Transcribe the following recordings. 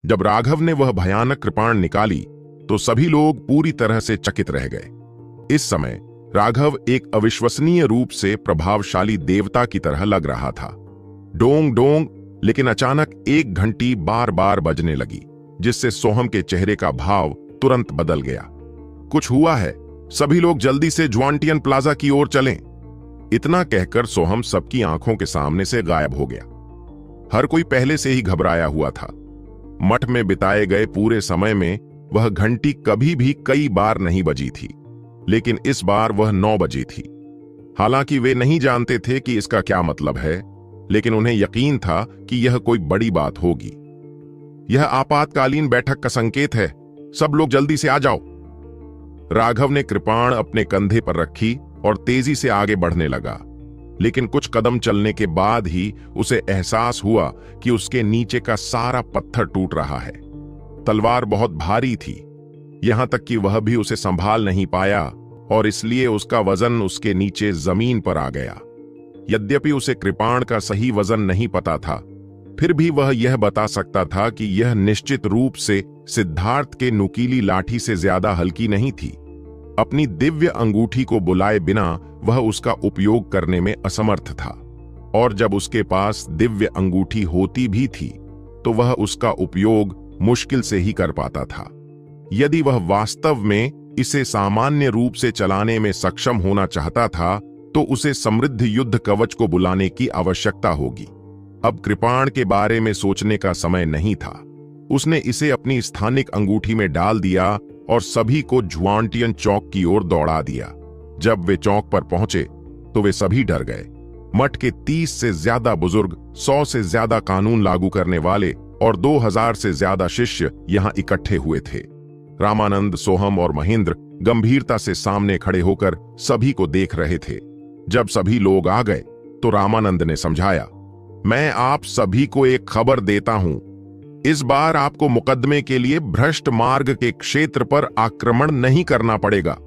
जब राघव ने वह भयानक कृपाण निकाली तो सभी लोग पूरी तरह से चकित रह गए। इस समय राघव एक अविश्वसनीय रूप से प्रभावशाली देवता की तरह लग रहा था। डोंग डोंग, लेकिन अचानक एक घंटी बार बार बजने लगी, जिससे सोहम के चेहरे का भाव तुरंत बदल गया। कुछ हुआ है, सभी लोग जल्दी से ज्वांटियन प्लाजा की ओर चलें। इतना कहकर सोहम सबकी आंखों के सामने से गायब हो गया। हर कोई पहले से ही घबराया हुआ था। मठ में बिताए गए पूरे समय में वह घंटी कभी भी कई बार नहीं बजी थी, लेकिन इस बार वह 9 बजी थी। हालांकि वे नहीं जानते थे कि इसका क्या मतलब है, लेकिन उन्हें यकीन था कि यह कोई बड़ी बात होगी। यह आपातकालीन बैठक का संकेत है, सब लोग जल्दी से आ जाओ। राघव ने कृपाण अपने कंधे पर रखी और तेजी से आगे बढ़ने लगा, लेकिन कुछ कदम चलने के बाद ही उसे एहसास हुआ कि उसके नीचे का सारा पत्थर टूट रहा है। तलवार बहुत भारी थी, यहां तक कि वह भी उसे संभाल नहीं पाया और इसलिए उसका वजन उसके नीचे जमीन पर आ गया। यद्यपि उसे कृपाण का सही वजन नहीं पता था, फिर भी वह यह बता सकता था कि यह निश्चित रूप से सिद्धार्थ के नुकीली लाठी से ज्यादा हल्की नहीं थी। अपनी दिव्य अंगूठी को बुलाए बिना वह उसका उपयोग करने में असमर्थ था, और जब उसके पास दिव्य अंगूठी होती भी थी तो वह उसका उपयोग मुश्किल से ही कर पाता था। यदि वह वास्तव में इसे सामान्य रूप से चलाने में सक्षम होना चाहता था तो उसे समृद्ध युद्ध कवच को बुलाने की आवश्यकता होगी। अब कृपाण के बारे में सोचने का समय नहीं था। उसने इसे अपनी स्थानिक अंगूठी में डाल दिया और सभी को ज्वांटियन चौक की ओर दौड़ा दिया। जब वे चौक पर पहुंचे तो वे सभी डर गए। मठ के 30 से ज्यादा बुजुर्ग, 100 से ज्यादा कानून लागू करने वाले और 2000 से ज्यादा शिष्य यहां इकट्ठे हुए थे। रामानंद, सोहम और महेंद्र गंभीरता से सामने खड़े होकर सभी को देख रहे थे। जब सभी लोग आ गए तो रामानंद ने समझाया, मैं आप सभी को एक खबर देता हूं। इस बार आपको मुकदमे के लिए भ्रष्ट मार्ग के क्षेत्र पर आक्रमण नहीं करना पड़ेगा।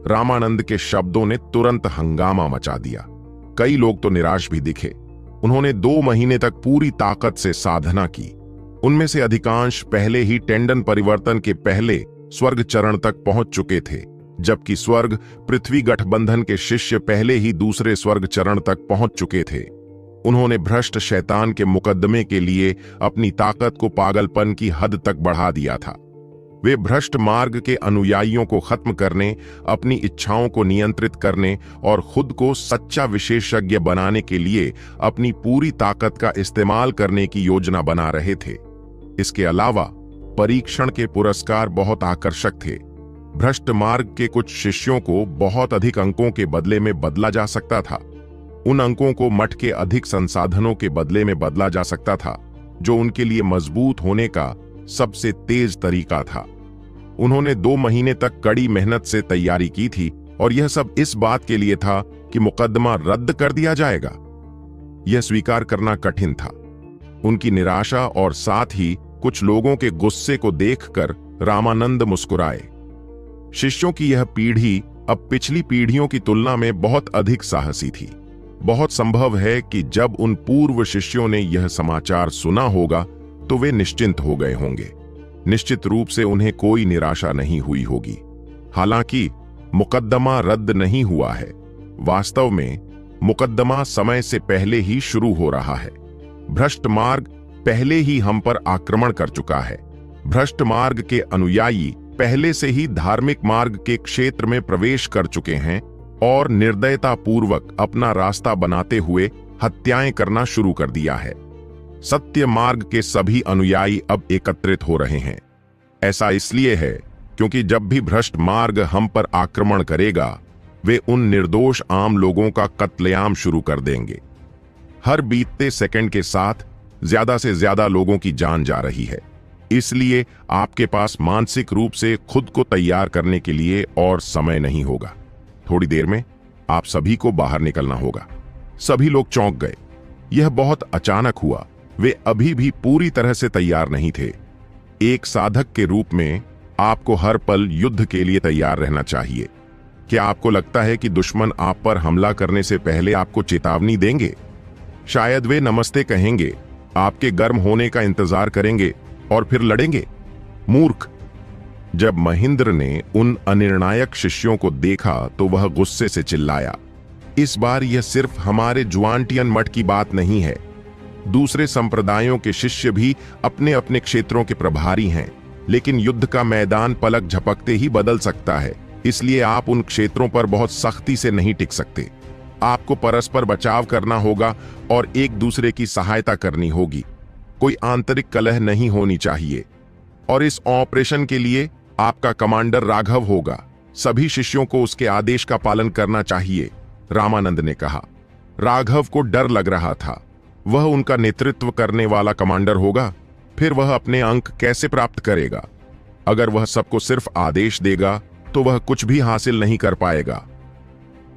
रामानंद के शब्दों ने तुरंत हंगामा मचा दिया। कई लोग तो निराश भी दिखे। उन्होंने 2 महीने तक पूरी ताकत से साधना की। उनमें से अधिकांश पहले ही टेंडन परिवर्तन के पहले स्वर्ग चरण तक पहुंच चुके थे, जबकि स्वर्ग पृथ्वी गठबंधन के शिष्य पहले ही दूसरे स्वर्ग चरण तक पहुंच चुके थे। उन्होंने भ्रष्ट शैतान के मुकदमे के लिए अपनी ताकत को पागलपन की हद तक बढ़ा दिया था। वे भ्रष्ट मार्ग के अनुयायियों को खत्म करने, अपनी इच्छाओं को नियंत्रित करने और खुद को सच्चा विशेषज्ञ बनाने के लिए अपनी पूरी ताकत का इस्तेमाल करने की योजना बना रहे थे। इसके अलावा परीक्षण के पुरस्कार बहुत आकर्षक थे। भ्रष्ट मार्ग के कुछ शिष्यों को बहुत अधिक अंकों के बदले में बदला जा सकता था। उन अंकों को मठ के अधिक संसाधनों के बदले में बदला जा सकता था, जो उनके लिए मजबूत होने का सबसे तेज तरीका था। उन्होंने 2 महीने तक कड़ी मेहनत से तैयारी की थी और यह सब इस बात के लिए था कि मुकदमा रद्द कर दिया जाएगा। यह स्वीकार करना कठिन था। उनकी निराशा और साथ ही कुछ लोगों के गुस्से को देखकर रामानंद मुस्कुराए। शिष्यों की यह पीढ़ी अब पिछली पीढ़ियों की तुलना में बहुत अधिक साहसी थी। बहुत संभव है कि जब उन पूर्व शिष्यों ने यह समाचार सुना होगा तो वे निश्चिंत हो गए होंगे। निश्चित रूप से उन्हें कोई निराशा नहीं हुई होगी। हालांकि मुकदमा रद्द नहीं हुआ है। वास्तव में मुकदमा समय से पहले ही शुरू हो रहा है। भ्रष्ट मार्ग पहले ही हम पर आक्रमण कर चुका है। भ्रष्ट मार्ग के अनुयायी पहले से ही धार्मिक मार्ग के क्षेत्र में प्रवेश कर चुके हैं और निर्दयतापूर्वक अपना रास्ता बनाते हुए हत्याएं करना शुरू कर दिया है। सत्य मार्ग के सभी अनुयायी अब एकत्रित हो रहे हैं। ऐसा इसलिए है क्योंकि जब भी भ्रष्ट मार्ग हम पर आक्रमण करेगा, वे उन निर्दोष आम लोगों का कत्लेआम शुरू कर देंगे। हर बीतते सेकंड के साथ ज्यादा से ज्यादा लोगों की जान जा रही है। इसलिए आपके पास मानसिक रूप से खुद को तैयार करने के लिए और समय नहीं होगा। थोड़ी देर में आप सभी को बाहर निकलना होगा। सभी लोग चौंक गए। यह बहुत अचानक हुआ। वे अभी भी पूरी तरह से तैयार नहीं थे। एक साधक के रूप में आपको हर पल युद्ध के लिए तैयार रहना चाहिए। क्या आपको लगता है कि दुश्मन आप पर हमला करने से पहले आपको चेतावनी देंगे? शायद वे नमस्ते कहेंगे, आपके गर्म होने का इंतजार करेंगे और फिर लड़ेंगे? मूर्ख। जब महेंद्र ने उन अनिर्णायक शिष्यों को देखा तो वह गुस्से से चिल्लाया, इस बार यह सिर्फ हमारे जुआनटियन मठ की बात नहीं है। दूसरे संप्रदायों के शिष्य भी अपने अपने क्षेत्रों के प्रभारी हैं, लेकिन युद्ध का मैदान पलक झपकते ही बदल सकता है। इसलिए आप उन क्षेत्रों पर बहुत सख्ती से नहीं टिक सकते। आपको परस्पर बचाव करना होगा और एक दूसरे की सहायता करनी होगी। कोई आंतरिक कलह नहीं होनी चाहिए। और इस ऑपरेशन के लिए आपका कमांडर राघव होगा। सभी शिष्यों को उसके आदेश का पालन करना चाहिए, रामानंद ने कहा। राघव को डर लग रहा था। वह उनका नेतृत्व करने वाला कमांडर होगा, फिर वह अपने अंक कैसे प्राप्त करेगा? अगर वह सबको सिर्फ आदेश देगा तो वह कुछ भी हासिल नहीं कर पाएगा।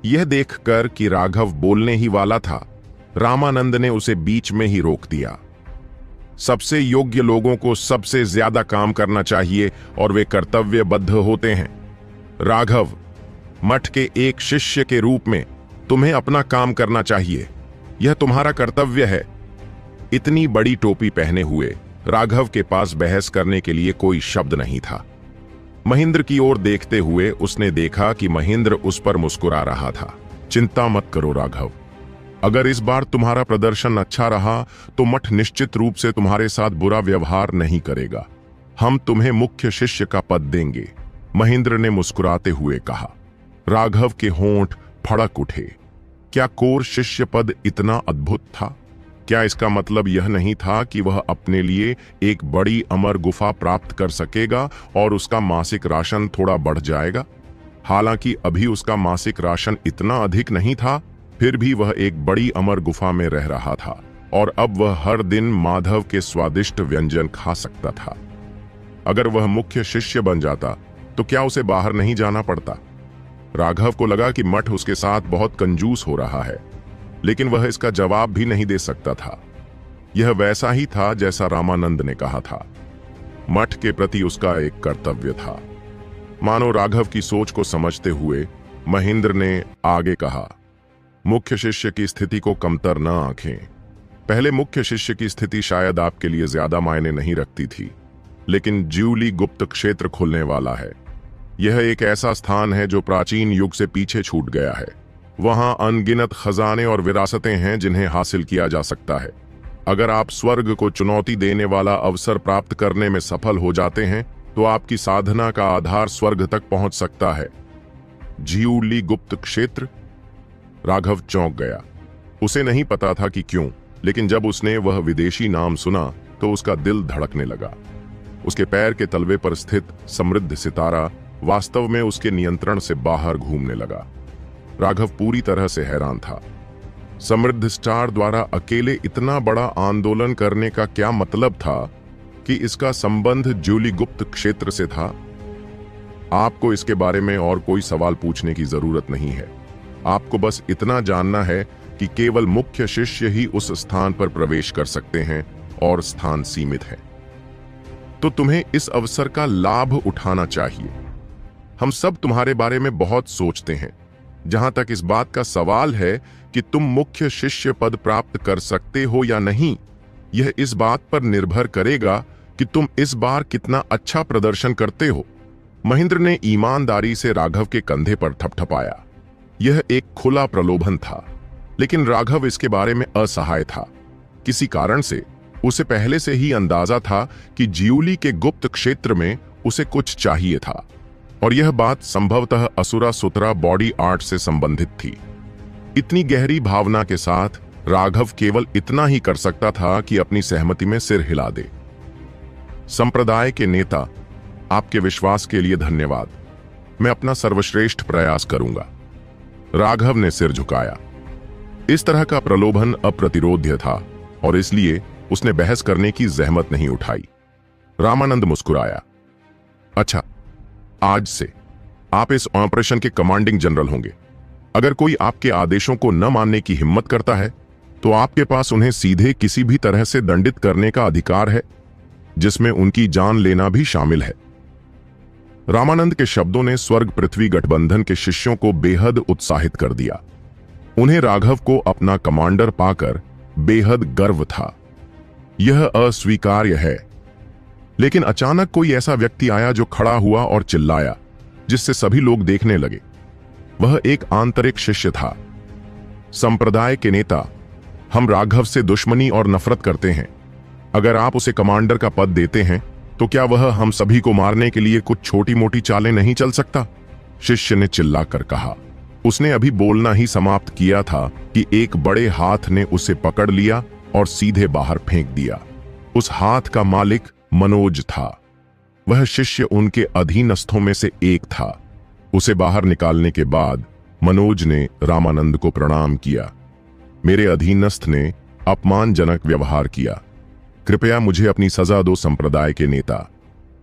यह देखकर कि राघव बोलने ही वाला था, रामानंद ने उसे बीच में ही रोक दिया। सबसे योग्य लोगों को सबसे ज्यादा काम करना चाहिए और वे कर्तव्यबद्ध होते हैं। राघव, मठ के एक शिष्य के रूप में तुम्हें अपना काम करना चाहिए। यह तुम्हारा कर्तव्य है। इतनी बड़ी टोपी पहने हुए राघव के पास बहस करने के लिए कोई शब्द नहीं था। महेंद्र की ओर देखते हुए उसने देखा कि महेंद्र उस पर मुस्कुरा रहा था। चिंता मत करो राघव, अगर इस बार तुम्हारा प्रदर्शन अच्छा रहा तो मठ निश्चित रूप से तुम्हारे साथ बुरा व्यवहार नहीं करेगा। हम तुम्हें मुख्य शिष्य का पद देंगे, महेंद्र ने मुस्कुराते हुए कहा। राघव के होंठ फड़क उठे। क्या कोर शिष्य पद इतना अद्भुत था? क्या इसका मतलब यह नहीं था कि वह अपने लिए एक बड़ी अमर गुफा प्राप्त कर सकेगा और उसका मासिक राशन थोड़ा बढ़ जाएगा? हालांकि अभी उसका मासिक राशन इतना अधिक नहीं था, फिर भी वह एक बड़ी अमर गुफा में रह रहा था और अब वह हर दिन माधव के स्वादिष्ट व्यंजन खा सकता था। अगर वह मुख्य शिष्य बन जाता तो क्या उसे बाहर नहीं जाना पड़ता? राघव को लगा कि मठ उसके साथ बहुत कंजूस हो रहा है, लेकिन वह इसका जवाब भी नहीं दे सकता था। यह वैसा ही था जैसा रामानंद ने कहा था। मठ के प्रति उसका एक कर्तव्य था। मानो राघव की सोच को समझते हुए महेंद्र ने आगे कहा, मुख्य शिष्य की स्थिति को कमतर न आंकें। पहले मुख्य शिष्य की स्थिति शायद आपके लिए ज्यादा मायने नहीं रखती थी, लेकिन ज्यूली गुप्त क्षेत्र खुलने वाला है। यह एक ऐसा स्थान है जो प्राचीन युग से पीछे छूट गया है। वहां अनगिनत खजाने और विरासतें हैं जिन्हें हासिल किया जा सकता है। अगर आप स्वर्ग को चुनौती देने वाला अवसर प्राप्त करने में सफल हो जाते हैं तो आपकी साधना का आधार स्वर्ग तक पहुंच सकता है। ज्यूली गुप्त क्षेत्र? राघव चौंक गया। उसे नहीं पता था कि क्यों, लेकिन जब उसने वह विदेशी नाम सुना तो उसका दिल धड़कने लगा। उसके पैर के तलवे पर स्थित समृद्ध सितारा वास्तव में उसके नियंत्रण से बाहर घूमने लगा। राघव पूरी तरह से हैरान था। समृद्ध स्टार द्वारा अकेले इतना बड़ा आंदोलन करने का क्या मतलब था कि इसका संबंध ज्यूली गुप्त क्षेत्र से था? आपको इसके बारे में और कोई सवाल पूछने की जरूरत नहीं है। आपको बस इतना जानना है कि केवल मुख्य शिष्य ही उस स्थान पर प्रवेश कर सकते हैं और स्थान सीमित है। तो तुम्हें इस अवसर का लाभ उठाना चाहिए। हम सब तुम्हारे बारे में बहुत सोचते हैं। जहां तक इस बात का सवाल है कि तुम मुख्य शिष्य पद प्राप्त कर सकते हो या नहीं, यह इस बात पर निर्भर करेगा कि तुम इस बार कितना अच्छा प्रदर्शन करते हो। महेंद्र ने ईमानदारी से राघव के कंधे पर थपथपाया। यह एक खुला प्रलोभन था, लेकिन राघव इसके बारे में असहाय था। किसी कारण से उसे पहले से ही अंदाजा था कि ज्यूली के गुप्त क्षेत्र में उसे कुछ चाहिए था, और यह बात संभवतः असुरा सुतरा बॉडी आर्ट से संबंधित थी। इतनी गहरी भावना के साथ राघव केवल इतना ही कर सकता था कि अपनी सहमति में सिर हिला दे। संप्रदाय के नेता, आपके विश्वास के लिए धन्यवाद। मैं अपना सर्वश्रेष्ठ प्रयास करूंगा। राघव ने सिर झुकाया। इस तरह का प्रलोभन अप्रतिरोध्य था और इसलिए उसने बहस करने की जहमत नहीं उठाई। रामानंद मुस्कुराया। अच्छा, आज से आप इस ऑपरेशन के कमांडिंग जनरल होंगे। अगर कोई आपके आदेशों को न मानने की हिम्मत करता है तो आपके पास उन्हें सीधे किसी भी तरह से दंडित करने का अधिकार है, जिसमें उनकी जान लेना भी शामिल है। रामानंद के शब्दों ने स्वर्ग पृथ्वी गठबंधन के शिष्यों को बेहद उत्साहित कर दिया। उन्हें राघव को अपना कमांडर पाकर बेहद गर्व था। यह अस्वीकार्य है। लेकिन अचानक कोई ऐसा व्यक्ति आया जो खड़ा हुआ और चिल्लाया, जिससे सभी लोग देखने लगे। वह एक आंतरिक शिष्य था, संप्रदाय के नेता। हम राघव से दुश्मनी और नफरत करते हैं। अगर आप उसे कमांडर का पद देते हैं तो क्या वह हम सभी को मारने के लिए कुछ छोटी मोटी चालें नहीं चल सकता? शिष्य ने चिल्लाकर कहा। उसने अभी बोलना ही समाप्त किया था कि एक बड़े हाथ ने उसे पकड़ लिया और सीधे बाहर फेंक दिया। उस हाथ का मालिक मनोज था। वह शिष्य उनके अधीनस्थों में से एक था। उसे बाहर निकालने के बाद मनोज ने रामानंद को प्रणाम किया। मेरे अधीनस्थ ने अपमानजनक व्यवहार किया। कृपया मुझे अपनी सजा दो, संप्रदाय के नेता।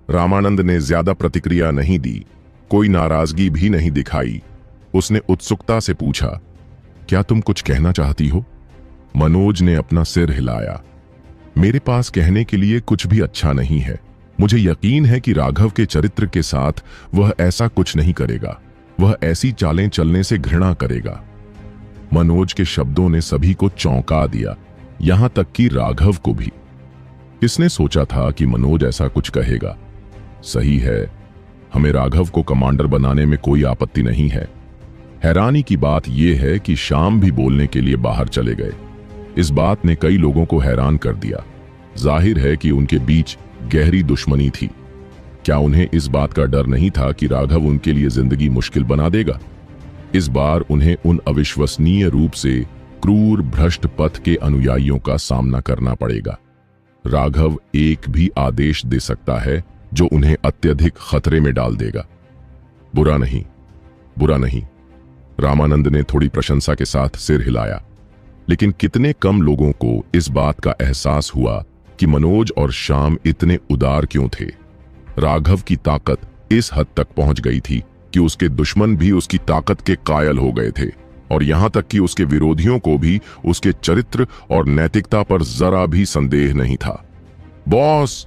रामानंद ने ज्यादा प्रतिक्रिया नहीं दी, कोई नाराजगी भी नहीं दिखाई। उसने उत्सुकता से पूछा, क्या तुम कुछ कहना चाहती हो? मनोज ने अपना सिर हिलाया। मेरे पास कहने के लिए कुछ भी अच्छा नहीं है। मुझे यकीन है कि राघव के चरित्र के साथ वह ऐसा कुछ नहीं करेगा। वह ऐसी चालें चलने से घृणा करेगा। मनोज के शब्दों ने सभी को चौंका दिया, यहां तक कि राघव को भी। किसने सोचा था कि मनोज ऐसा कुछ कहेगा? सही है, हमें राघव को कमांडर बनाने में कोई आपत्ति नहीं है। हैरानी की बात यह है कि श्याम भी बोलने के लिए बाहर चले गए। इस बात ने कई लोगों को हैरान कर दिया। जाहिर है कि उनके बीच गहरी दुश्मनी थी। क्या उन्हें इस बात का डर नहीं था कि राघव उनके लिए जिंदगी मुश्किल बना देगा? इस बार उन्हें उन अविश्वसनीय रूप से क्रूर भ्रष्ट पथ के अनुयायियों का सामना करना पड़ेगा। राघव एक भी आदेश दे सकता है जो उन्हें अत्यधिक खतरे में डाल देगा। बुरा नहीं, बुरा नहीं। रामानंद ने थोड़ी प्रशंसा के साथ सिर हिलाया। लेकिन कितने कम लोगों को इस बात का एहसास हुआ कि मनोज और श्याम इतने उदार क्यों थे। राघव की ताकत इस हद तक पहुंच गई थी कि उसके दुश्मन भी उसकी ताकत के कायल हो गए थे, और यहां तक कि उसके विरोधियों को भी उसके चरित्र और नैतिकता पर जरा भी संदेह नहीं था। बॉस!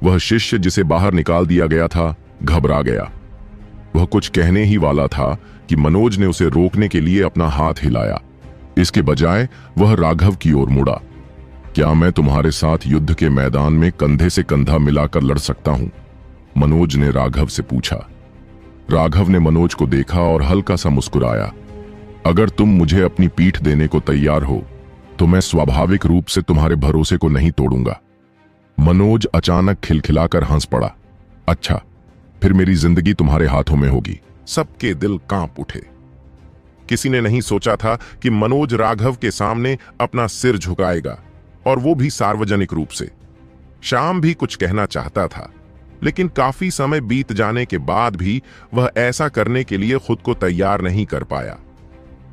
वह शिष्य जिसे बाहर निकाल दिया गया था घबरा गया। वह कुछ कहने ही वाला था कि मनोज ने उसे रोकने के लिए अपना हाथ हिलाया। इसके बजाय वह राघव की ओर मुड़ा। क्या मैं तुम्हारे साथ युद्ध के मैदान में कंधे से कंधा मिलाकर लड़ सकता हूं? मनोज ने राघव से पूछा। राघव ने मनोज को देखा और हल्का सा मुस्कुराया। अगर तुम मुझे अपनी पीठ देने को तैयार हो तो मैं स्वाभाविक रूप से तुम्हारे भरोसे को नहीं तोड़ूंगा। मनोज अचानक खिलखिलाकर हंस पड़ा। अच्छा, फिर मेरी जिंदगी तुम्हारे हाथों में होगी। सबके दिल कांप उठे। किसी ने नहीं सोचा था कि मनोज राघव के सामने अपना सिर झुकाएगा, और वो भी सार्वजनिक रूप से। श्याम भी कुछ कहना चाहता था, लेकिन काफी समय बीत जाने के बाद भी वह ऐसा करने के लिए खुद को तैयार नहीं कर पाया।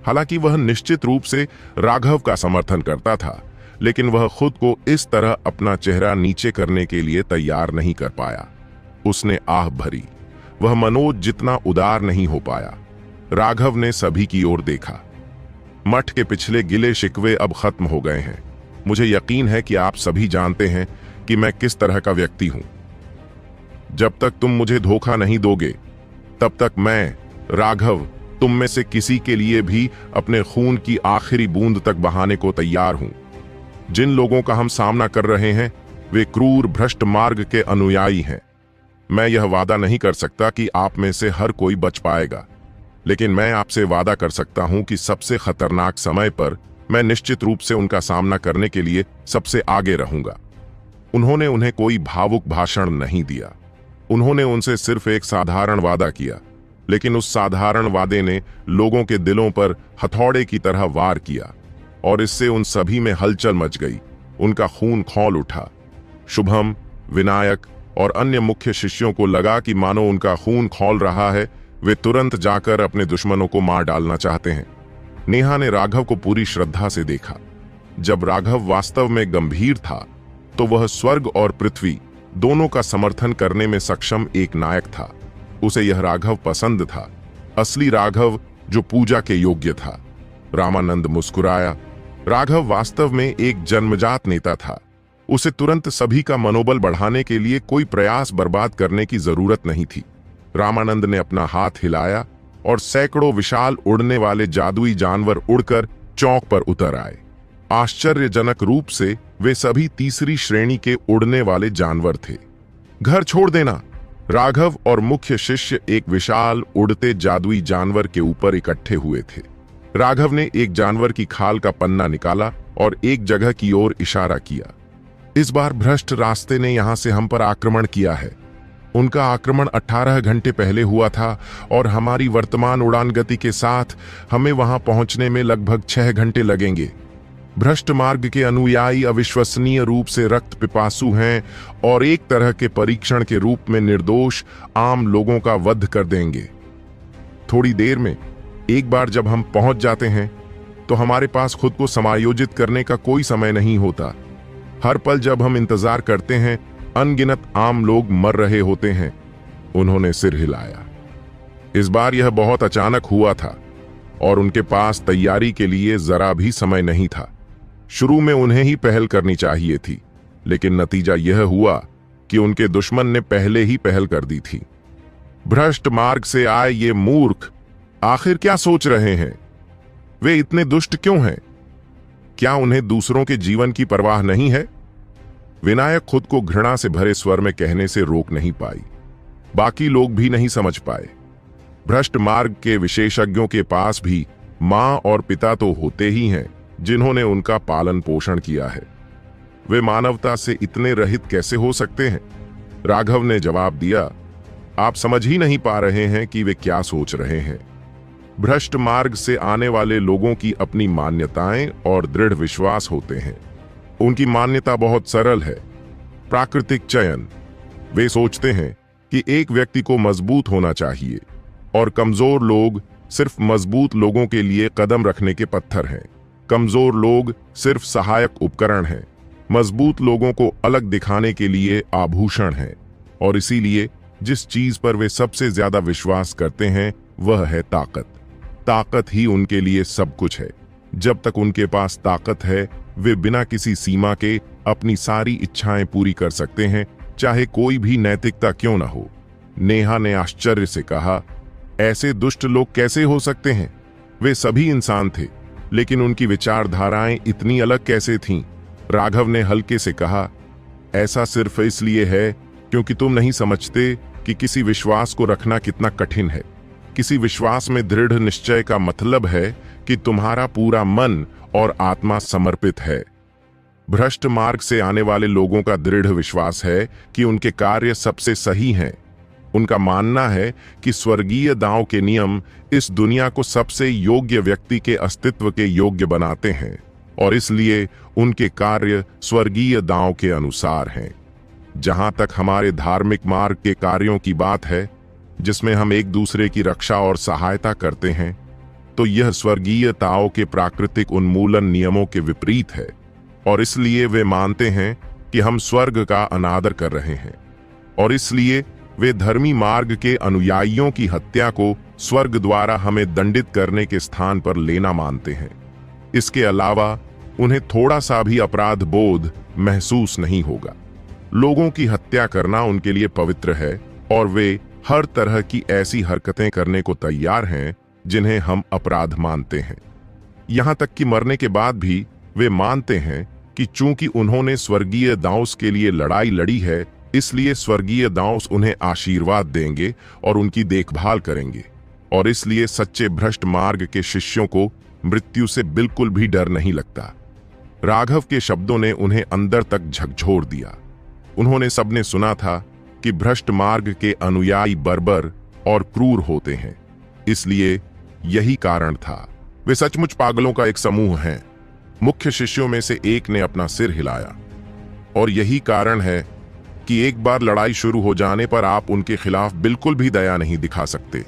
हालांकि वह निश्चित रूप से राघव का समर्थन करता था, लेकिन वह खुद को इस तरह अपना चेहरा नीचे करने के लिए तैयार नहीं कर पाया। उसने आह भरी। वह मनोज जितना उदार नहीं हो पाया। राघव ने सभी की ओर देखा। मठ के पिछले गिले शिकवे अब खत्म हो गए हैं। मुझे यकीन है कि आप सभी जानते हैं कि मैं किस तरह का व्यक्ति हूं। जब तक तुम मुझे धोखा नहीं दोगे, तब तक मैं, राघव, तुम में से किसी के लिए भी अपने खून की आखिरी बूंद तक बहाने को तैयार हूं। जिन लोगों का हम सामना कर रहे हैं वे क्रूर भ्रष्ट मार्ग के अनुयायी हैं। मैं यह वादा नहीं कर सकता कि आप में से हर कोई बच पाएगा, लेकिन मैं आपसे वादा कर सकता हूं कि सबसे खतरनाक समय पर मैं निश्चित रूप से उनका सामना करने के लिए सबसे आगे रहूंगा। उन्होंने उन्हें कोई भावुक भाषण नहीं दिया। उन्होंने उनसे सिर्फ एक साधारण वादा किया, लेकिन उस साधारण वादे ने लोगों के दिलों पर हथौड़े की तरह वार किया, और इससे उन सभी में हलचल मच गई। उनका खून खौल उठा। शुभम, विनायक और अन्य मुख्य शिष्यों को लगा कि मानो उनका खून खौल रहा है। वे तुरंत जाकर अपने दुश्मनों को मार डालना चाहते हैं। नेहा ने राघव को पूरी श्रद्धा से देखा। जब राघव वास्तव में गंभीर था तो वह स्वर्ग और पृथ्वी दोनों का समर्थन करने में सक्षम एक नायक था। उसे यह राघव पसंद था, असली राघव जो पूजा के योग्य था। रामानंद मुस्कुराया। राघव वास्तव में एक जन्मजात नेता था। उसे तुरंत सभी का मनोबल बढ़ाने के लिए कोई प्रयास बर्बाद करने की जरूरत नहीं थी। रामानंद ने अपना हाथ हिलाया और सैकड़ों विशाल उड़ने वाले जादुई जानवर उड़कर चौक पर उतर आए। आश्चर्यजनक रूप से वे सभी तीसरी श्रेणी के उड़ने वाले जानवर थे। घर छोड़ देना। राघव और मुख्य शिष्य एक विशाल उड़ते जादुई जानवर के ऊपर इकट्ठे हुए थे। राघव ने एक जानवर की खाल का पन्ना निकाला और एक जगह की ओर इशारा किया। इस बार भ्रष्ट रास्ते ने यहां से हम पर आक्रमण किया है। उनका आक्रमण 18 घंटे पहले हुआ था और हमारी वर्तमान उड़ान गति के साथ हमें वहां पहुंचने में लगभग 6 घंटे लगेंगे। भ्रष्ट मार्ग के अनुयायी अविश्वसनीय रूप से रक्त पिपासु हैं और एक तरह के परीक्षण के रूप में निर्दोष आम लोगों का वध कर देंगे। थोड़ी देर में एक बार जब हम पहुंच जाते हैं तो हमारे पास खुद को समायोजित करने का कोई समय नहीं होता। हर पल जब हम इंतजार करते हैं अनगिनत आम लोग मर रहे होते हैं। उन्होंने सिर हिलाया। इस बार यह बहुत अचानक हुआ था और उनके पास तैयारी के लिए जरा भी समय नहीं था। शुरू में उन्हें ही पहल करनी चाहिए थी, लेकिन नतीजा यह हुआ कि उनके दुश्मन ने पहले ही पहल कर दी थी। भ्रष्ट मार्ग से आए ये मूर्ख आखिर क्या सोच रहे हैं? वे इतने दुष्ट क्यों हैं? क्या उन्हें दूसरों के जीवन की परवाह नहीं है? विनायक खुद को घृणा से भरे स्वर में कहने से रोक नहीं पाई। बाकी लोग भी नहीं समझ पाए। भ्रष्ट मार्ग के विशेषज्ञों के पास भी मां और पिता तो होते ही हैं जिन्होंने उनका पालन पोषण किया है। वे मानवता से इतने रहित कैसे हो सकते हैं? राघव ने जवाब दिया, आप समझ ही नहीं पा रहे हैं कि वे क्या सोच रहे हैं। भ्रष्ट मार्ग से आने वाले लोगों की अपनी मान्यताएं और दृढ़ विश्वास होते हैं। उनकी मान्यता बहुत सरल है, प्राकृतिक चयन। वे सोचते हैं कि एक व्यक्ति को मजबूत होना चाहिए और कमजोर लोग सिर्फ मजबूत लोगों के लिए कदम रखने के पत्थर हैं। कमजोर लोग सिर्फ सहायक उपकरण हैं। मजबूत लोगों को अलग दिखाने के लिए आभूषण हैं। और इसीलिए जिस चीज पर वे सबसे ज्यादा विश्वास करते हैं वह है ताकत। ताकत ही उनके लिए सब कुछ है। जब तक उनके पास ताकत है वे बिना किसी सीमा के अपनी सारी इच्छाएं पूरी कर सकते हैं, चाहे कोई भी नैतिकता क्यों ना हो। नेहा ने आश्चर्य से कहा, ऐसे दुष्ट लोग कैसे हो सकते हैं? वे सभी इंसान थे, लेकिन उनकी विचारधाराएं इतनी अलग कैसे थीं? राघव ने हल्के से कहा, ऐसा सिर्फ इसलिए है क्योंकि तुम नहीं समझते कि किसी विश्वास को रखना कितना कठिन है। किसी विश्वास में दृढ़ निश्चय का मतलब है कि तुम्हारा पूरा मन और आत्मा समर्पित है। भ्रष्ट मार्ग से आने वाले लोगों का दृढ़ विश्वास है कि उनके कार्य सबसे सही हैं। उनका मानना है कि स्वर्गीय दांव के नियम इस दुनिया को सबसे योग्य व्यक्ति के अस्तित्व के योग्य बनाते हैं और इसलिए उनके कार्य स्वर्गीय दांव के अनुसार हैं। जहां तक हमारे धार्मिक मार्ग के कार्यों की बात है, जिसमें हम एक दूसरे की रक्षा और सहायता करते हैं, तो यह स्वर्गीय ताओ के प्राकृतिक उन्मूलन नियमों के विपरीत है और इसलिए वे मानते हैं कि हम स्वर्ग का अनादर कर रहे हैं और इसलिए वे धर्मी मार्ग के अनुयायियों की हत्या को स्वर्ग द्वारा हमें दंडित करने के स्थान पर लेना मानते हैं। इसके अलावा उन्हें थोड़ा सा भी अपराध बोध महसूस नहीं होगा। लोगों की हत्या करना उनके लिए पवित्र है और वे हर तरह की ऐसी हरकतें करने को तैयार हैं जिन्हें हम अपराध मानते हैं। यहां तक कि मरने के बाद भी वे मानते हैं कि चूंकि उन्होंने स्वर्गीय दाऊस के लिए लड़ाई लड़ी है, इसलिए स्वर्गीय दाऊस उन्हें आशीर्वाद देंगे और उनकी देखभाल करेंगे और इसलिए सच्चे भ्रष्ट मार्ग के शिष्यों को मृत्यु से बिल्कुल भी डर नहीं लगता। राघव के शब्दों ने उन्हें अंदर तक झकझोर दिया। उन्होंने सबने सुना था कि भ्रष्ट मार्ग के अनुयायी बर्बर और क्रूर होते हैं, इसलिए यही कारण था। वे सचमुच पागलों का एक समूह हैं। मुख्य शिष्यों में से एक ने अपना सिर हिलाया। और यही कारण है कि एक बार लड़ाई शुरू हो जाने पर आप उनके खिलाफ बिल्कुल भी दया नहीं दिखा सकते।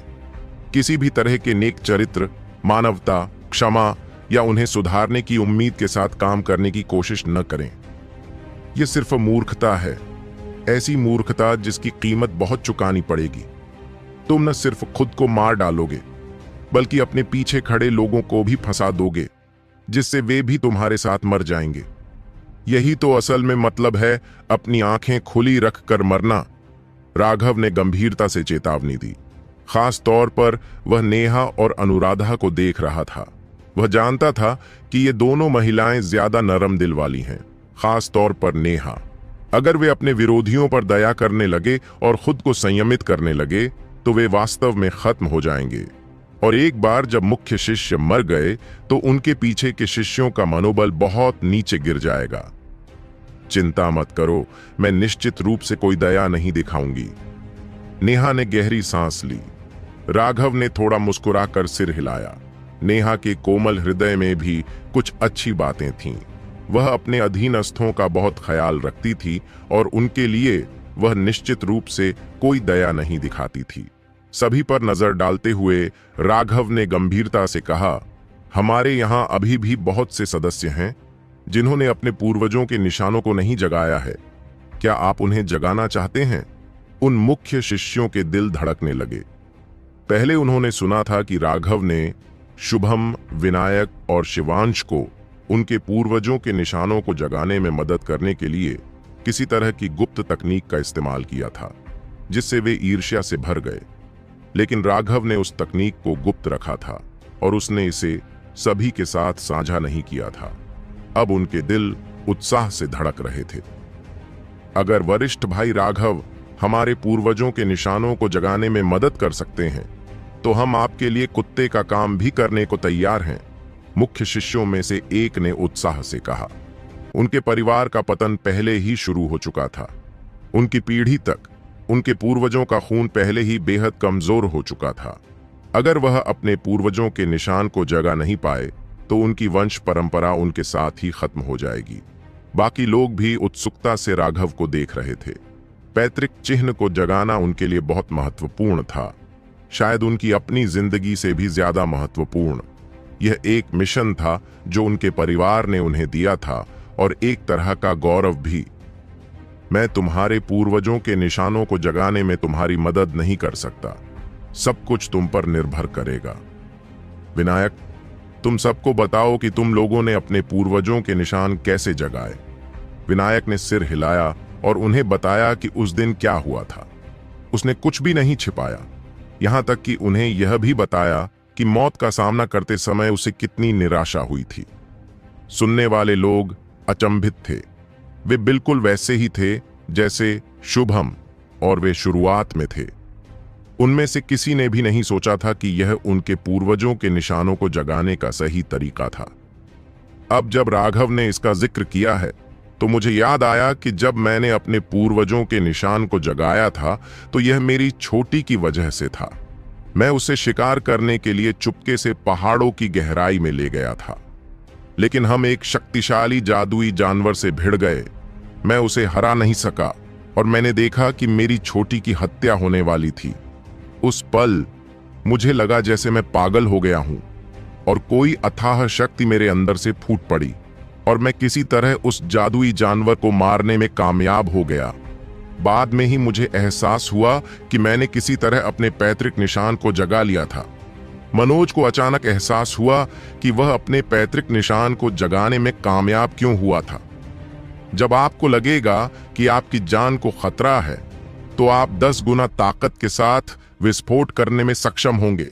किसी भी तरह के नेक चरित्र, मानवता, क्षमा या उन्हें सुधारने की उम्मीद के साथ काम करने की कोशिश न करें। यह सिर्फ मूर्खता है, ऐसी मूर्खता जिसकी कीमत बहुत चुकानी पड़ेगी। तुम न सिर्फ खुद को मार डालोगे, बल्कि अपने पीछे खड़े लोगों को भी फंसा दोगे, जिससे वे भी तुम्हारे साथ मर जाएंगे। यही तो असल में मतलब है अपनी आंखें खुली रखकर मरना। राघव ने गंभीरता से चेतावनी दी। खास तौर पर वह नेहा और अनुराधा को देख रहा था। वह जानता था कि ये दोनों महिलाएं ज्यादा नरम दिल वाली हैं, खास तौर पर नेहा। अगर वे अपने विरोधियों पर दया करने लगे और खुद को संयमित करने लगे तो वे वास्तव में खत्म हो जाएंगे। और एक बार जब मुख्य शिष्य मर गए तो उनके पीछे के शिष्यों का मनोबल बहुत नीचे गिर जाएगा। चिंता मत करो, मैं निश्चित रूप से कोई दया नहीं दिखाऊंगी। नेहा ने गहरी सांस ली। राघव ने थोड़ा मुस्कुराकर सिर हिलाया। नेहा के कोमल हृदय में भी कुछ अच्छी बातें थीं। वह अपने अधीनस्थों का बहुत ख्याल रखती थी और उनके लिए वह निश्चित रूप से कोई दया नहीं दिखाती थी। सभी पर नजर डालते हुए राघव ने गंभीरता से कहा, हमारे यहाँ अभी भी बहुत से सदस्य हैं जिन्होंने अपने पूर्वजों के निशानों को नहीं जगाया है। क्या आप उन्हें जगाना चाहते हैं? उन मुख्य शिष्यों के दिल धड़कने लगे। पहले उन्होंने सुना था कि राघव ने शुभम, विनायक और शिवांश को उनके पूर्वजों के निशानों को जगाने में मदद करने के लिए किसी तरह की गुप्त तकनीक का इस्तेमाल किया था, जिससे वे ईर्ष्या से भर गए। लेकिन राघव ने उस तकनीक को गुप्त रखा था और उसने इसे सभी के साथ साझा नहीं किया था। अब उनके दिल उत्साह से धड़क रहे थे। अगर वरिष्ठ भाई राघव हमारे पूर्वजों के निशानों को जगाने में मदद कर सकते हैं तो हम आपके लिए कुत्ते का काम भी करने को तैयार हैं, मुख्य शिष्यों में से एक ने उत्साह से कहा। उनके परिवार का पतन पहले ही शुरू हो चुका था। उनकी पीढ़ी तक उनके पूर्वजों का खून पहले ही बेहद कमजोर हो चुका था। अगर वह अपने पूर्वजों के निशान को जगा नहीं पाए तो उनकी वंश परंपरा उनके साथ ही खत्म हो जाएगी। बाकी लोग भी उत्सुकता से राघव को देख रहे थे। पैतृक चिन्ह को जगाना उनके लिए बहुत महत्वपूर्ण था, शायद उनकी अपनी जिंदगी से भी ज्यादा महत्वपूर्ण। यह एक मिशन था जो उनके परिवार ने उन्हें दिया था और एक तरह का गौरव भी। मैं तुम्हारे पूर्वजों के निशानों को जगाने में तुम्हारी मदद नहीं कर सकता, सब कुछ तुम पर निर्भर करेगा। विनायक, तुम सबको बताओ कि तुम लोगों ने अपने पूर्वजों के निशान कैसे जगाए। विनायक ने सिर हिलाया और उन्हें बताया कि उस दिन क्या हुआ था। उसने कुछ भी नहीं छिपाया, यहां तक कि उन्हें यह भी बताया कि मौत का सामना करते समय उसे कितनी निराशा हुई थी। सुनने वाले लोग अचंभित थे। वे बिल्कुल वैसे ही थे जैसे शुभम और वे शुरुआत में थे। उनमें से किसी ने भी नहीं सोचा था कि यह उनके पूर्वजों के निशानों को जगाने का सही तरीका था। अब जब राघव ने इसका जिक्र किया है तो मुझे याद आया कि जब मैंने अपने पूर्वजों के निशान को जगाया था तो यह मेरी छोटी की वजह से था। मैं उसे शिकार करने के लिए चुपके से पहाड़ों की गहराई में ले गया था, लेकिन हम एक शक्तिशाली जादुई जानवर से भिड़ गए। मैं उसे हरा नहीं सका और मैंने देखा कि मेरी छोटी की हत्या होने वाली थी। उस पल मुझे लगा जैसे मैं पागल हो गया हूं और कोई अथाह शक्ति मेरे अंदर से फूट पड़ी और मैं किसी तरह उस जादुई जानवर को मारने में कामयाब हो गया। बाद में ही मुझे एहसास हुआ कि मैंने किसी तरह अपने पैतृक निशान को जगा लिया था। मनोज को अचानक एहसास हुआ कि वह अपने पैतृक निशान को जगाने में कामयाब क्यों हुआ था। जब आपको लगेगा कि आपकी जान को खतरा है तो आप 10 गुना ताकत के साथ विस्फोट करने में सक्षम होंगे,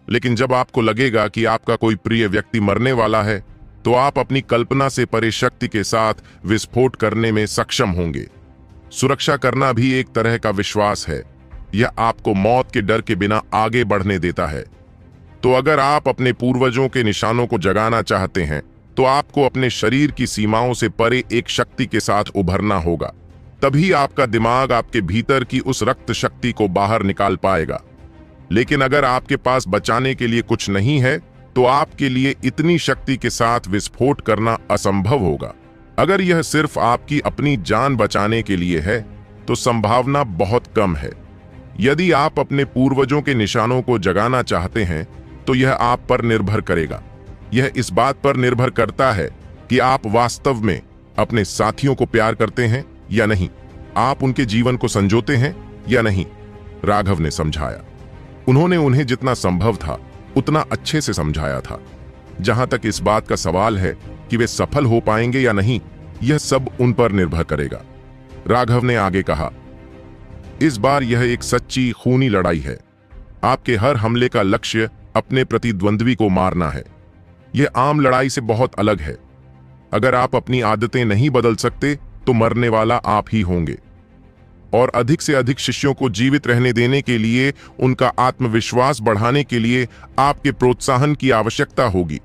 लेकिन जब आपको लगेगा कि आपका कोई प्रिय व्यक्ति मरने वाला है तो आप अपनी कल्पना से परे शक्ति के साथ विस्फोट करने में सक्षम होंगे। सुरक्षा करना भी एक तरह का विश्वास है। यह आपको मौत के डर के बिना आगे बढ़ने देता है। तो अगर आप अपने पूर्वजों के निशानों को जगाना चाहते हैं तो आपको अपने शरीर की सीमाओं से परे एक शक्ति के साथ उभरना होगा। तभी आपका दिमाग आपके भीतर की उस रक्त शक्ति को बाहर निकाल पाएगा। लेकिन अगर आपके पास बचाने के लिए कुछ नहीं है तो आपके लिए इतनी शक्ति के साथ विस्फोट करना असंभव होगा। अगर यह सिर्फ आपकी अपनी जान बचाने के लिए है तो संभावना बहुत कम है। यदि आप अपने पूर्वजों के निशानों को जगाना चाहते हैं तो यह आप पर निर्भर करेगा। यह इस बात पर निर्भर करता है कि आप वास्तव में अपने साथियों को प्यार करते हैं या नहीं, आप उनके जीवन को संजोते हैं या नहीं, राघव ने समझाया। उन्होंने उन्हें जितना संभव था उतना अच्छे से समझाया था। जहां तक इस बात का सवाल है कि वे सफल हो पाएंगे या नहीं, यह सब उन पर निर्भर करेगा। राघव ने आगे कहा, इस बार यह एक सच्ची खूनी लड़ाई है। आपके हर हमले का लक्ष्य अपने प्रतिद्वंद्वी को मारना है। यह आम लड़ाई से बहुत अलग है। अगर आप अपनी आदतें नहीं बदल सकते तो मरने वाला आप ही होंगे। और अधिक से अधिक शिष्यों को जीवित रहने देने के लिए, उनका आत्मविश्वास बढ़ाने के लिए आपके प्रोत्साहन की आवश्यकता होगी।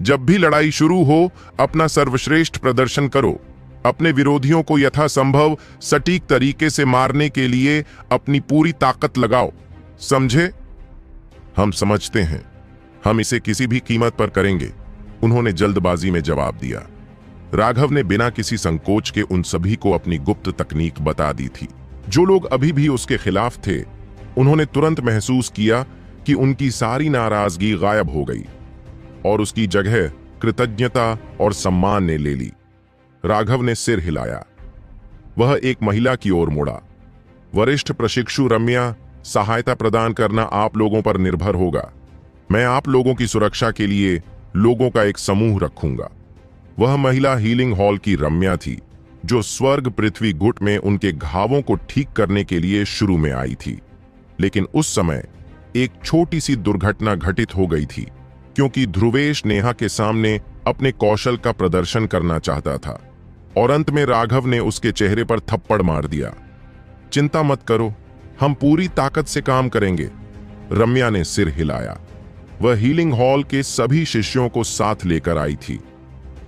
जब भी लड़ाई शुरू हो, अपना सर्वश्रेष्ठ प्रदर्शन करो। अपने विरोधियों को यथासंभव सटीक तरीके से मारने के लिए अपनी पूरी ताकत लगाओ, समझे? हम समझते हैं, हम इसे किसी भी कीमत पर करेंगे, उन्होंने जल्दबाजी में जवाब दिया। राघव ने बिना किसी संकोच के उन सभी को अपनी गुप्त तकनीक बता दी थी। जो लोग अभी भी उसके खिलाफ थे, उन्होंने तुरंत महसूस किया कि उनकी सारी नाराजगी गायब हो गई और उसकी जगह कृतज्ञता और सम्मान ने ले ली। राघव ने सिर हिलाया। वह एक महिला की ओर मुड़ा। वरिष्ठ प्रशिक्षु रम्या, सहायता प्रदान करना आप लोगों पर निर्भर होगा। मैं आप लोगों की सुरक्षा के लिए लोगों का एक समूह रखूंगा। वह महिला हीलिंग हॉल की रम्या थी, जो स्वर्ग पृथ्वी गुट में उनके घावों को ठीक करने के लिए शुरू में आई थी। लेकिन उस समय एक छोटी सी दुर्घटना घटित हो गई थी, क्योंकि ध्रुवेश नेहा के सामने अपने कौशल का प्रदर्शन करना चाहता था और अंत में राघव ने उसके चेहरे पर थप्पड़ मार दिया। चिंता मत करो, हम पूरी ताकत से काम करेंगे। रम्या ने सिर हिलाया। वह हीलिंग हॉल के सभी शिष्यों को साथ लेकर आई थी।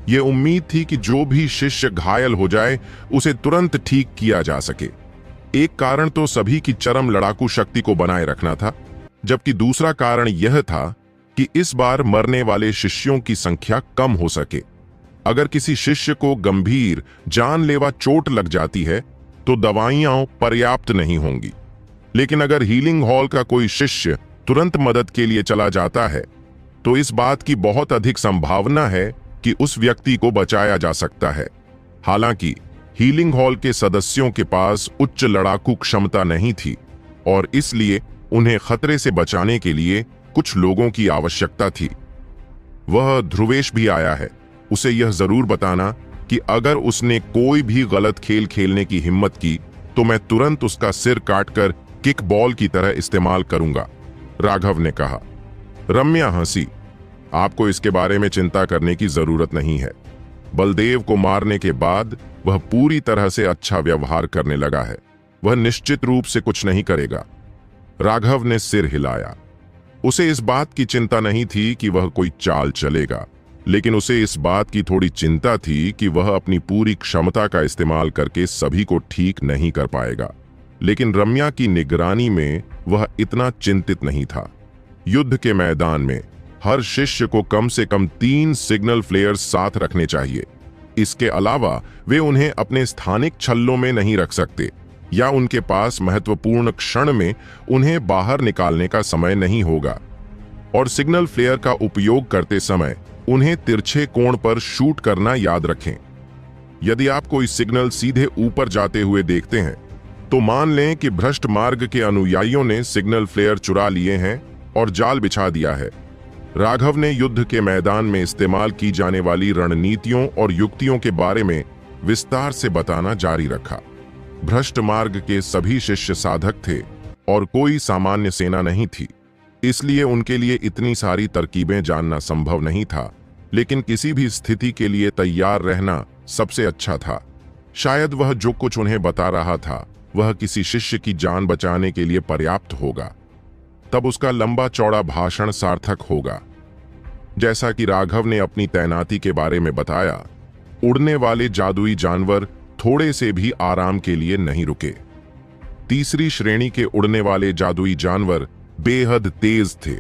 यह उम्मीद थी कि जो भी शिष्य घायल हो जाए, उसे तुरंत ठीक किया जा सके। एक कारण तो सभी की चरम लड़ाकू शक्ति को बनाए रखना था, जबकि दूसरा कारण यह था कि इस बार मरने वाले शिष्यों की संख्या कम हो सके। अगर किसी शिष्य को गंभीर जानलेवा चोट लग जाती है, तो दवाइयां पर्याप्त नहीं होंगी। लेकिन अगर हीलिंग हॉल का कोई शिष्य तुरंत मदद के लिए चला जाता है, तो इस बात की बहुत अधिक संभावना है कि उस व्यक्ति को बचाया जा सकता है। हालांकि हीलिंग हॉल के सदस्यों के पास उच्च लड़ाकू क्षमता नहीं थी और इसलिए उन्हें खतरे से बचाने के लिए कुछ लोगों की आवश्यकता थी। वह ध्रुवेश भी आया है। उसे यह जरूर बताना कि अगर उसने कोई भी गलत खेल खेलने की हिम्मत की, तो मैं तुरंत उसका सिर काटकर किक बॉल की तरह इस्तेमाल करूंगा, राघव ने कहा। रम्या हंसी। आपको इसके बारे में चिंता करने की जरूरत नहीं है। बलदेव को मारने के बाद वह पूरी तरह से अच्छा व्यवहार करने लगा है। वह निश्चित रूप से कुछ नहीं करेगा। राघव ने सिर हिलाया। उसे इस बात की चिंता नहीं थी कि वह कोई चाल चलेगा, लेकिन उसे इस बात की थोड़ी चिंता थी कि वह अपनी पूरी क्षमता का इस्तेमाल करके सभी को ठीक नहीं कर पाएगा। लेकिन रम्या की निगरानी में वह इतना चिंतित नहीं था। युद्ध के मैदान में हर शिष्य को कम से कम 3 सिग्नल फ्लेयर्स साथ रखने चाहिए। इसके अलावा वे उन्हें अपने स्थानिक छल्लों में नहीं रख सकते, या उनके पास महत्वपूर्ण क्षण में उन्हें बाहर निकालने का समय नहीं होगा। और सिग्नल फ्लेयर का उपयोग करते समय उन्हें तिरछे कोण पर शूट करना याद रखें। यदि आप कोई सिग्नल सीधे ऊपर जाते हुए देखते हैं, तो मान लें कि भ्रष्ट मार्ग के अनुयायियों ने सिग्नल फ्लेयर चुरा लिए हैं और जाल बिछा दिया है। राघव ने युद्ध के मैदान में इस्तेमाल की जाने वाली रणनीतियों और युक्तियों के बारे में विस्तार से बताना जारी रखा। भ्रष्ट मार्ग के सभी शिष्य साधक थे और कोई सामान्य सेना नहीं थी, इसलिए उनके लिए इतनी सारी तरकीबें जानना संभव नहीं था। लेकिन किसी भी स्थिति के लिए तैयार रहना सबसे अच्छा था। शायद वह जो कुछ उन्हें बता रहा था, वह किसी शिष्य की जान बचाने के लिए पर्याप्त होगा। तब उसका लंबा चौड़ा भाषण सार्थक होगा। जैसा कि राघव ने अपनी तैनाती के बारे में बताया, उड़ने वाले जादुई जानवर थोड़े से भी आराम के लिए नहीं रुके। तीसरी श्रेणी के उड़ने वाले जादुई जानवर बेहद तेज थे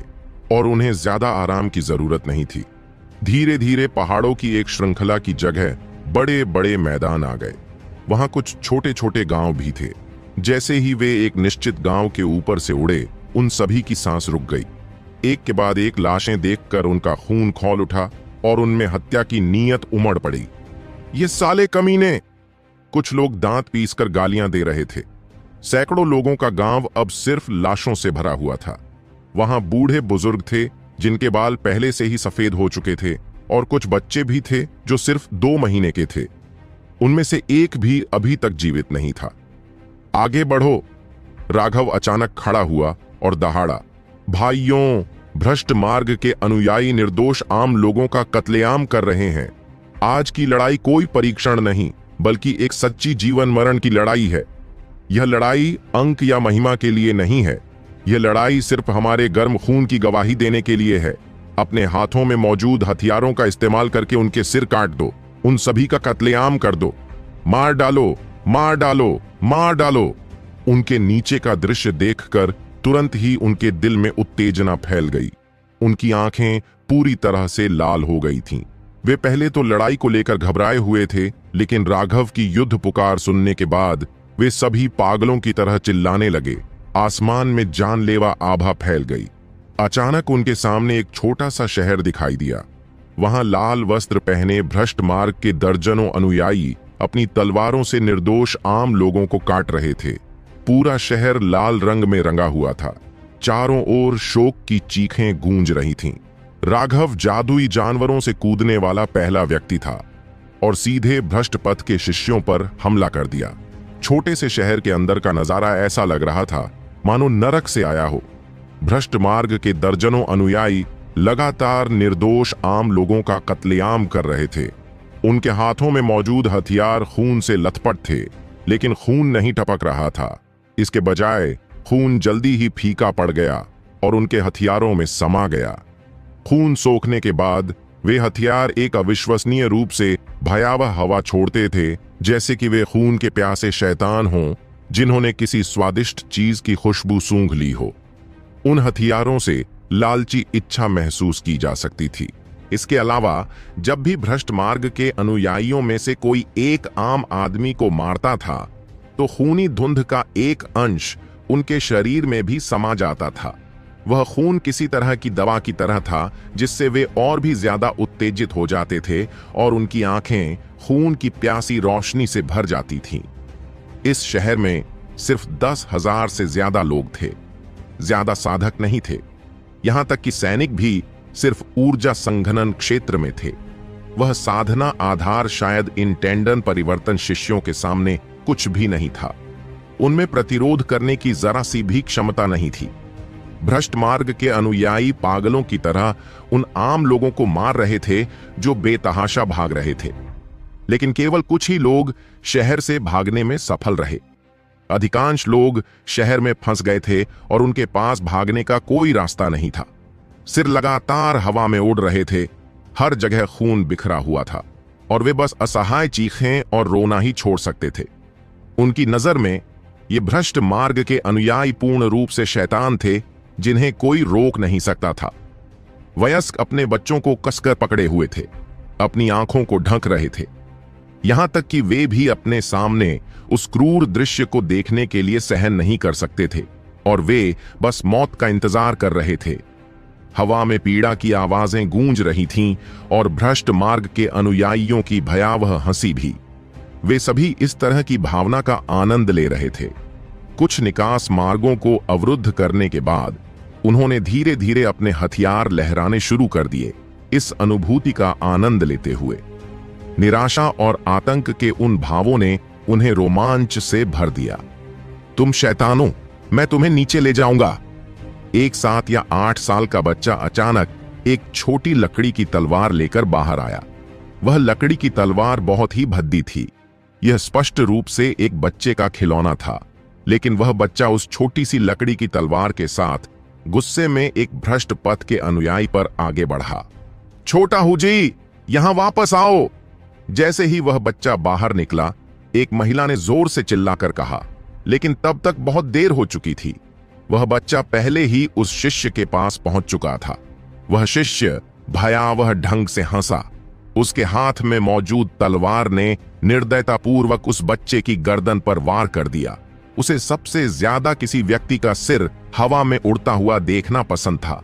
और उन्हें ज्यादा आराम की जरूरत नहीं थी। धीरे धीरे पहाड़ों की एक श्रृंखला की जगह बड़े बड़े मैदान आ गए। वहां कुछ छोटे छोटे गांव भी थे। जैसे ही वे एक निश्चित गांव के ऊपर से उड़े, उन सभी की सांस रुक गई। एक के बाद एक लाशें देखकर उनका खून खौल उठा और उनमें हत्या की नीयत उमड़ पड़ी। ये साले कमीने! कुछ लोग दांत पीसकर गालियां दे रहे थे। सैकड़ों लोगों का गांव अब सिर्फ लाशों से भरा हुआ था। वहां बूढ़े बुजुर्ग थे जिनके बाल पहले से ही सफेद हो चुके थे, और कुछ बच्चे भी थे जो सिर्फ 2 महीने के थे। उनमें से एक भी अभी तक जीवित नहीं था। आगे बढ़ो! राघव अचानक खड़ा हुआ और दहाड़ा। भाइयों, भ्रष्ट मार्ग के अनुयायी निर्दोष आम लोगों का कत्लेआम कर रहे हैं। आज की लड़ाई कोई परीक्षण नहीं, बल्कि एक सच्ची जीवन मरण की लड़ाई है। यह लड़ाई अंक या महिमा के लिए नहीं है। यह लड़ाई सिर्फ हमारे गर्म खून की गवाही देने के लिए है। अपने हाथों में मौजूद हथियारों का इस्तेमाल करके उनके सिर काट दो, उन सभी का कत्लेआम कर दो। मार डालो, मार डालो, मार डालो। उनके नीचे का दृश्य देखकर तुरंत ही उनके दिल में उत्तेजना फैल गई। उनकी आंखें पूरी तरह से लाल हो गई थीं। वे पहले तो लड़ाई को लेकर घबराए हुए थे, लेकिन राघव की युद्ध पुकार सुनने के बाद वे सभी पागलों की तरह चिल्लाने लगे। आसमान में जानलेवा आभा फैल गई। अचानक उनके सामने एक छोटा सा शहर दिखाई दिया। वहां लाल वस्त्र पहने भ्रष्ट मार्ग के दर्जनों अनुयायी अपनी तलवारों से निर्दोष आम लोगों को काट रहे थे। पूरा शहर लाल रंग में रंगा हुआ था। चारों ओर शोक की चीखें गूंज रही थीं। राघव जादुई जानवरों से कूदने वाला पहला व्यक्ति था और सीधे भ्रष्ट पथ के शिष्यों पर हमला कर दिया। छोटे से शहर के अंदर का नजारा ऐसा लग रहा था मानो नरक से आया हो। भ्रष्ट मार्ग के दर्जनों अनुयायी लगातार निर्दोष आम लोगों का कत्लेआम कर रहे थे। उनके हाथों में मौजूद हथियार खून से लथपथ थे, लेकिन खून नहीं टपक रहा था। इसके बजाय खून जल्दी ही फीका पड़ गया और उनके हथियारों में समा गया। खून सोखने के बाद वे हथियार एक अविश्वसनीय रूप से भयावह हवा छोड़ते थे, जैसे कि वे खून के प्यासे शैतान हों जिन्होंने किसी स्वादिष्ट चीज की खुशबू सूंघ ली हो। उन हथियारों से लालची इच्छा महसूस की जा सकती थी। इसके अलावा जब भी भ्रष्ट मार्ग के अनुयायियों में से कोई एक आम आदमी को मारता था, तो खूनी धुंध का एक अंश उनके शरीर में भी समा जाता था। वह खून किसी तरह की दवा की तरह था, जिससे वे और भी ज्यादा उत्तेजित हो जाते थे और उनकी आंखें खून की प्यासी रोशनी से भर जाती थीं। इस शहर में सिर्फ 10,000 से ज्यादा लोग थे। ज्यादा साधक नहीं थे। यहां तक कि सैनिक भी सिर्फ ऊर्जा संघनन क्षेत्र में थे। वह साधना आधार शायद इन टेंडन परिवर्तन शिष्यों के सामने कुछ भी नहीं था। उनमें प्रतिरोध करने की जरा सी भी क्षमता नहीं थी। भ्रष्ट मार्ग के अनुयायी पागलों की तरह उन आम लोगों को मार रहे थे जो बेतहाशा भाग रहे थे, लेकिन केवल कुछ ही लोग शहर से भागने में सफल रहे। अधिकांश लोग शहर में फंस गए थे और उनके पास भागने का कोई रास्ता नहीं था। सिर लगातार हवा में उड़ रहे थे। हर जगह खून बिखरा हुआ था और वे बस असहाय चीखें और रोना ही छोड़ सकते थे। उनकी नजर में ये भ्रष्ट मार्ग के अनुयायी पूर्ण रूप से शैतान थे, जिन्हें कोई रोक नहीं सकता था। वयस्क अपने बच्चों को कसकर पकड़े हुए थे, अपनी आंखों को ढक रहे थे। यहां तक कि वे भी अपने सामने उस क्रूर दृश्य को देखने के लिए सहन नहीं कर सकते थे और वे बस मौत का इंतजार कर रहे थे। हवा में पीड़ा की आवाजें गूंज रही थीं और भ्रष्ट मार्ग के अनुयायियों की भयावह हंसी भी। वे सभी इस तरह की भावना का आनंद ले रहे थे। कुछ निकास मार्गों को अवरुद्ध करने के बाद उन्होंने धीरे धीरे अपने हथियार लहराने शुरू कर दिए, इस अनुभूति का आनंद लेते हुए। निराशा और आतंक के उन भावों ने उन्हें रोमांच से भर दिया। तुम शैतानों, मैं तुम्हें नीचे ले जाऊंगा। एक 7 या 8 साल का बच्चा अचानक एक छोटी लकड़ी की तलवार लेकर बाहर आया। वह लकड़ी की तलवार बहुत ही भद्दी थी। यह स्पष्ट रूप से एक बच्चे का खिलौना था, लेकिन वह बच्चा उस छोटी सी लकड़ी की तलवार के साथ गुस्से में एक भ्रष्ट पथ के अनुयायी पर आगे बढ़ा। छोटा हुजी, यहां वापस आओ। जैसे ही वह बच्चा बाहर निकला, एक महिला ने जोर से चिल्लाकर कहा, लेकिन तब तक बहुत देर हो चुकी थी। वह बच्चा पहले ही उस शिष्य के पास पहुंच चुका था। वह शिष्य भयावह ढंग से हंसा। उसके हाथ में मौजूद तलवार ने निर्दयतापूर्वक उस बच्चे की गर्दन पर वार कर दिया। उसे सबसे ज्यादा किसी व्यक्ति का सिर हवा में उड़ता हुआ देखना पसंद था।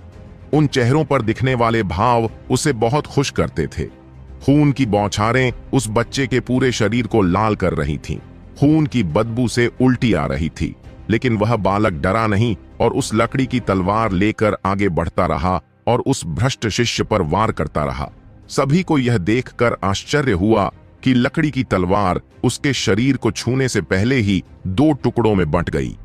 उन चेहरों पर दिखने वाले भाव उसे बहुत खुश करते थे। खून की बौछारें उस बच्चे के पूरे शरीर को लाल कर रही थीं। खून की बदबू से उल्टी आ रही थी, लेकिन वह बालक डरा नहीं और उस लकड़ी की तलवार लेकर आगे बढ़ता रहा और उस भ्रष्ट शिष्य पर वार करता रहा। सभी को यह देखकर आश्चर्य हुआ कि लकड़ी की तलवार उसके शरीर को छूने से पहले ही 2 टुकड़ों में बंट गई।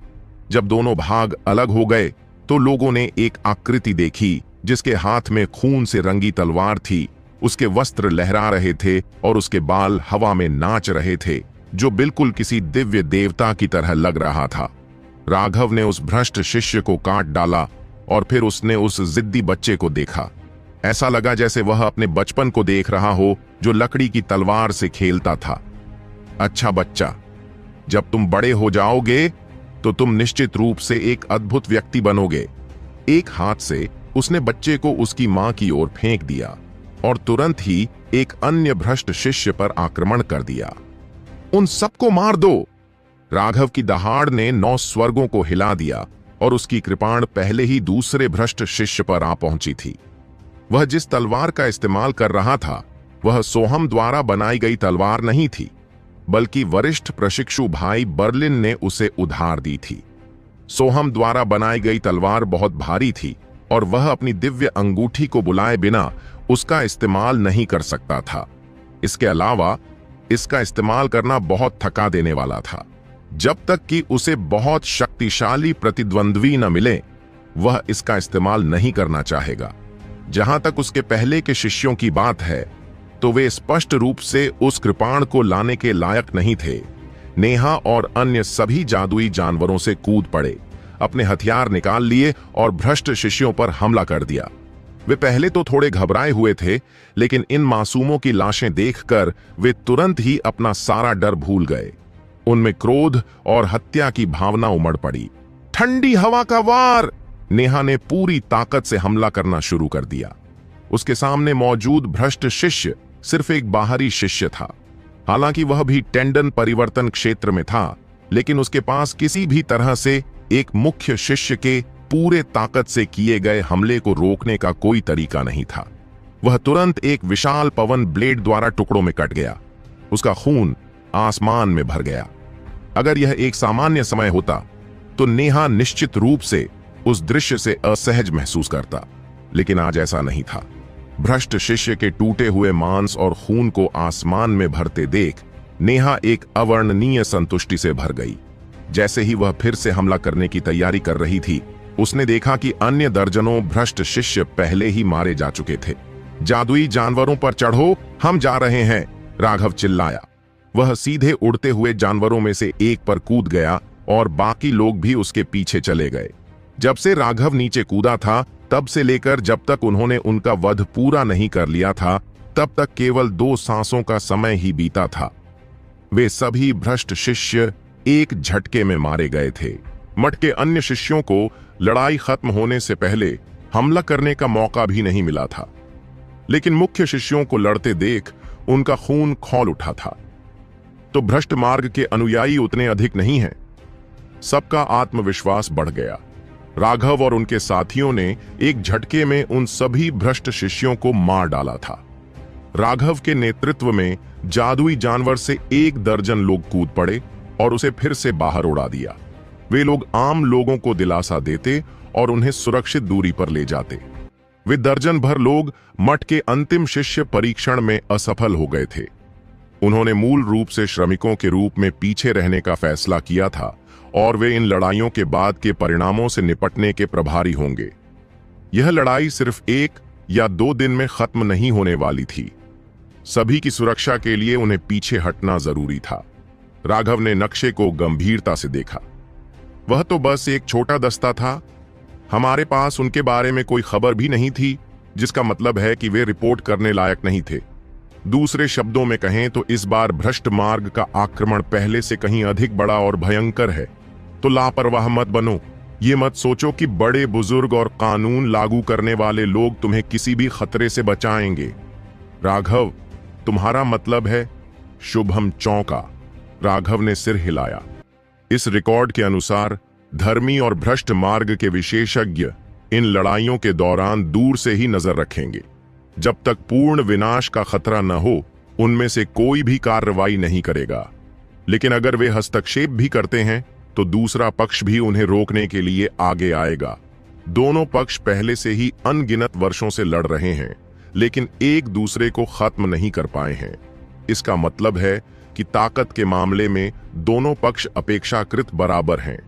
जब दोनों भाग अलग हो गए तो लोगों ने एक आकृति देखी जिसके हाथ में खून से रंगी तलवार थी उसके वस्त्र लहरा रहे थे और उसके बाल हवा में नाच रहे थे, जो बिल्कुल किसी दिव्य देवता की तरह लग रहा था। राघव ने उस भ्रष्ट शिष्य को काट डाला और फिर उसने उस जिद्दी बच्चे को देखा। ऐसा लगा जैसे वह अपने बचपन को देख रहा हो, जो लकड़ी की तलवार से खेलता था। अच्छा बच्चा, जब तुम बड़े हो जाओगे तो तुम निश्चित रूप से एक अद्भुत व्यक्ति बनोगे। एक हाथ से उसने बच्चे को उसकी मां की ओर फेंक दिया और तुरंत ही एक अन्य भ्रष्ट शिष्य पर आक्रमण कर दिया। उन सबको मार दो! राघव की दहाड़ ने 9 स्वर्गों को हिला दिया और उसकी कृपाण पहले ही दूसरे भ्रष्ट शिष्य पर आ पहुंची थी। वह जिस तलवार का इस्तेमाल कर रहा था, वह सोहम द्वारा बनाई गई तलवार नहीं थी, बल्कि वरिष्ठ प्रशिक्षु भाई बर्लिन ने उसे उधार दी थी। सोहम द्वारा बनाई गई तलवार बहुत भारी थी और वह अपनी दिव्य अंगूठी को बुलाए बिना उसका इस्तेमाल नहीं कर सकता था। इसके अलावा इसका इस्तेमाल करना बहुत थका देने वाला था। जब तक कि उसे बहुत शक्तिशाली प्रतिद्वंद्वी न मिले, वह इसका इस्तेमाल नहीं करना चाहेगा। जहां तक उसके पहले के शिष्यों की बात है, तो वे स्पष्ट रूप से उस कृपाण को लाने के लायक नहीं थे। नेहा और अन्य सभी जादुई जानवरों से कूद पड़े, अपने हथियार निकाल लिए और भ्रष्ट शिष्यों पर हमला कर दिया। वे पहले तो थोड़े घबराए हुए थे, लेकिन इन मासूमों की लाशें देखकर वे तुरंत ही अपना सारा डर भूल गए। उनमें क्रोध और हत्या की भावना उमड़ पड़ी। ठंडी हवा का वार! नेहा ने पूरी ताकत से हमला करना शुरू कर दिया। उसके सामने मौजूद भ्रष्ट शिष्य सिर्फ एक बाहरी शिष्य था। हालांकि वह भी टेंडन परिवर्तन क्षेत्र में था, लेकिन उसके पास किसी भी तरह से एक मुख्य शिष्य के पूरे ताकत से किए गए हमले को रोकने का कोई तरीका नहीं था। वह तुरंत एक विशाल पवन ब्लेड द्वारा टुकड़ों में कट गया। उसका खून आसमान में भर गया। अगर यह एक सामान्य समय होता तो नेहा निश्चित रूप से उस दृश्य से असहज महसूस करता, लेकिन आज ऐसा नहीं था। भ्रष्ट शिष्य के टूटे हुए मांस और खून को आसमान में भरते देख नेहा एक अवर्णनीय संतुष्टि से भर गई। जैसे ही वह फिर से हमला करने की तैयारी कर रही थी, उसने देखा कि अन्य दर्जनों भ्रष्ट शिष्य पहले ही मारे जा चुके थे। जादुई जानवरों पर चढ़ो, हम जा रहे हैं! राघव चिल्लाया। वह सीधे उड़ते हुए जानवरों में से एक पर कूद गया और बाकी लोग भी उसके पीछे चले गए। जब से राघव नीचे कूदा था, तब से लेकर जब तक उन्होंने उनका वध पूरा नहीं कर लिया था, तब तक केवल 2 सांसों का समय ही बीता था। वे सभी भ्रष्ट शिष्य एक झटके में मारे गए थे। मठ के अन्य शिष्यों को लड़ाई खत्म होने से पहले हमला करने का मौका भी नहीं मिला था, लेकिन मुख्य शिष्यों को लड़ते देख उनका खून खौल उठा था। तो भ्रष्ट मार्ग के अनुयायी उतने अधिक नहीं हैं। सबका आत्मविश्वास बढ़ गया। राघव और उनके साथियों ने एक झटके में उन सभी भ्रष्ट शिष्यों को मार डाला था। राघव के नेतृत्व में जादुई जानवर से 1 दर्जन लोग कूद पड़े और उसे फिर से बाहर उड़ा दिया। वे लोग आम लोगों को दिलासा देते और उन्हें सुरक्षित दूरी पर ले जाते। वे दर्जन भर लोग मठ के अंतिम शिष्य परीक्षण में असफल हो गए थे। उन्होंने मूल रूप से श्रमिकों के रूप में पीछे रहने का फैसला किया था और वे इन लड़ाइयों के बाद के परिणामों से निपटने के प्रभारी होंगे। यह लड़ाई सिर्फ 1 या 2 दिन में खत्म नहीं होने वाली थी। सभी की सुरक्षा के लिए उन्हें पीछे हटना जरूरी था। राघव ने नक्शे को गंभीरता से देखा। वह तो बस एक छोटा दस्ता था। हमारे पास उनके बारे में कोई खबर भी नहीं थी, जिसका मतलब है कि वे रिपोर्ट करने लायक नहीं थे। दूसरे शब्दों में कहें तो इस बार भ्रष्ट मार्ग का आक्रमण पहले से कहीं अधिक बड़ा और भयंकर है। तो लापरवाह मत बनो। ये मत सोचो कि बड़े बुजुर्ग और कानून लागू करने वाले लोग तुम्हें किसी भी खतरे से बचाएंगे। राघव, तुम्हारा मतलब है शुभम चौंका। राघव ने सिर हिलाया। इस रिकॉर्ड के अनुसार धर्मी और भ्रष्ट मार्ग के विशेषज्ञ इन लड़ाइयों के दौरान दूर से ही नजर रखेंगे। जब तक पूर्ण विनाश का खतरा न हो, उनमें से कोई भी कार्रवाई नहीं करेगा। लेकिन अगर वे हस्तक्षेप भी करते हैं तो दूसरा पक्ष भी उन्हें रोकने के लिए आगे आएगा। दोनों पक्ष पहले से ही अनगिनत वर्षों से लड़ रहे हैं, लेकिन एक दूसरे को खत्म नहीं कर पाए हैं। इसका मतलब है कि ताकत के मामले में दोनों पक्ष अपेक्षाकृत बराबर हैं।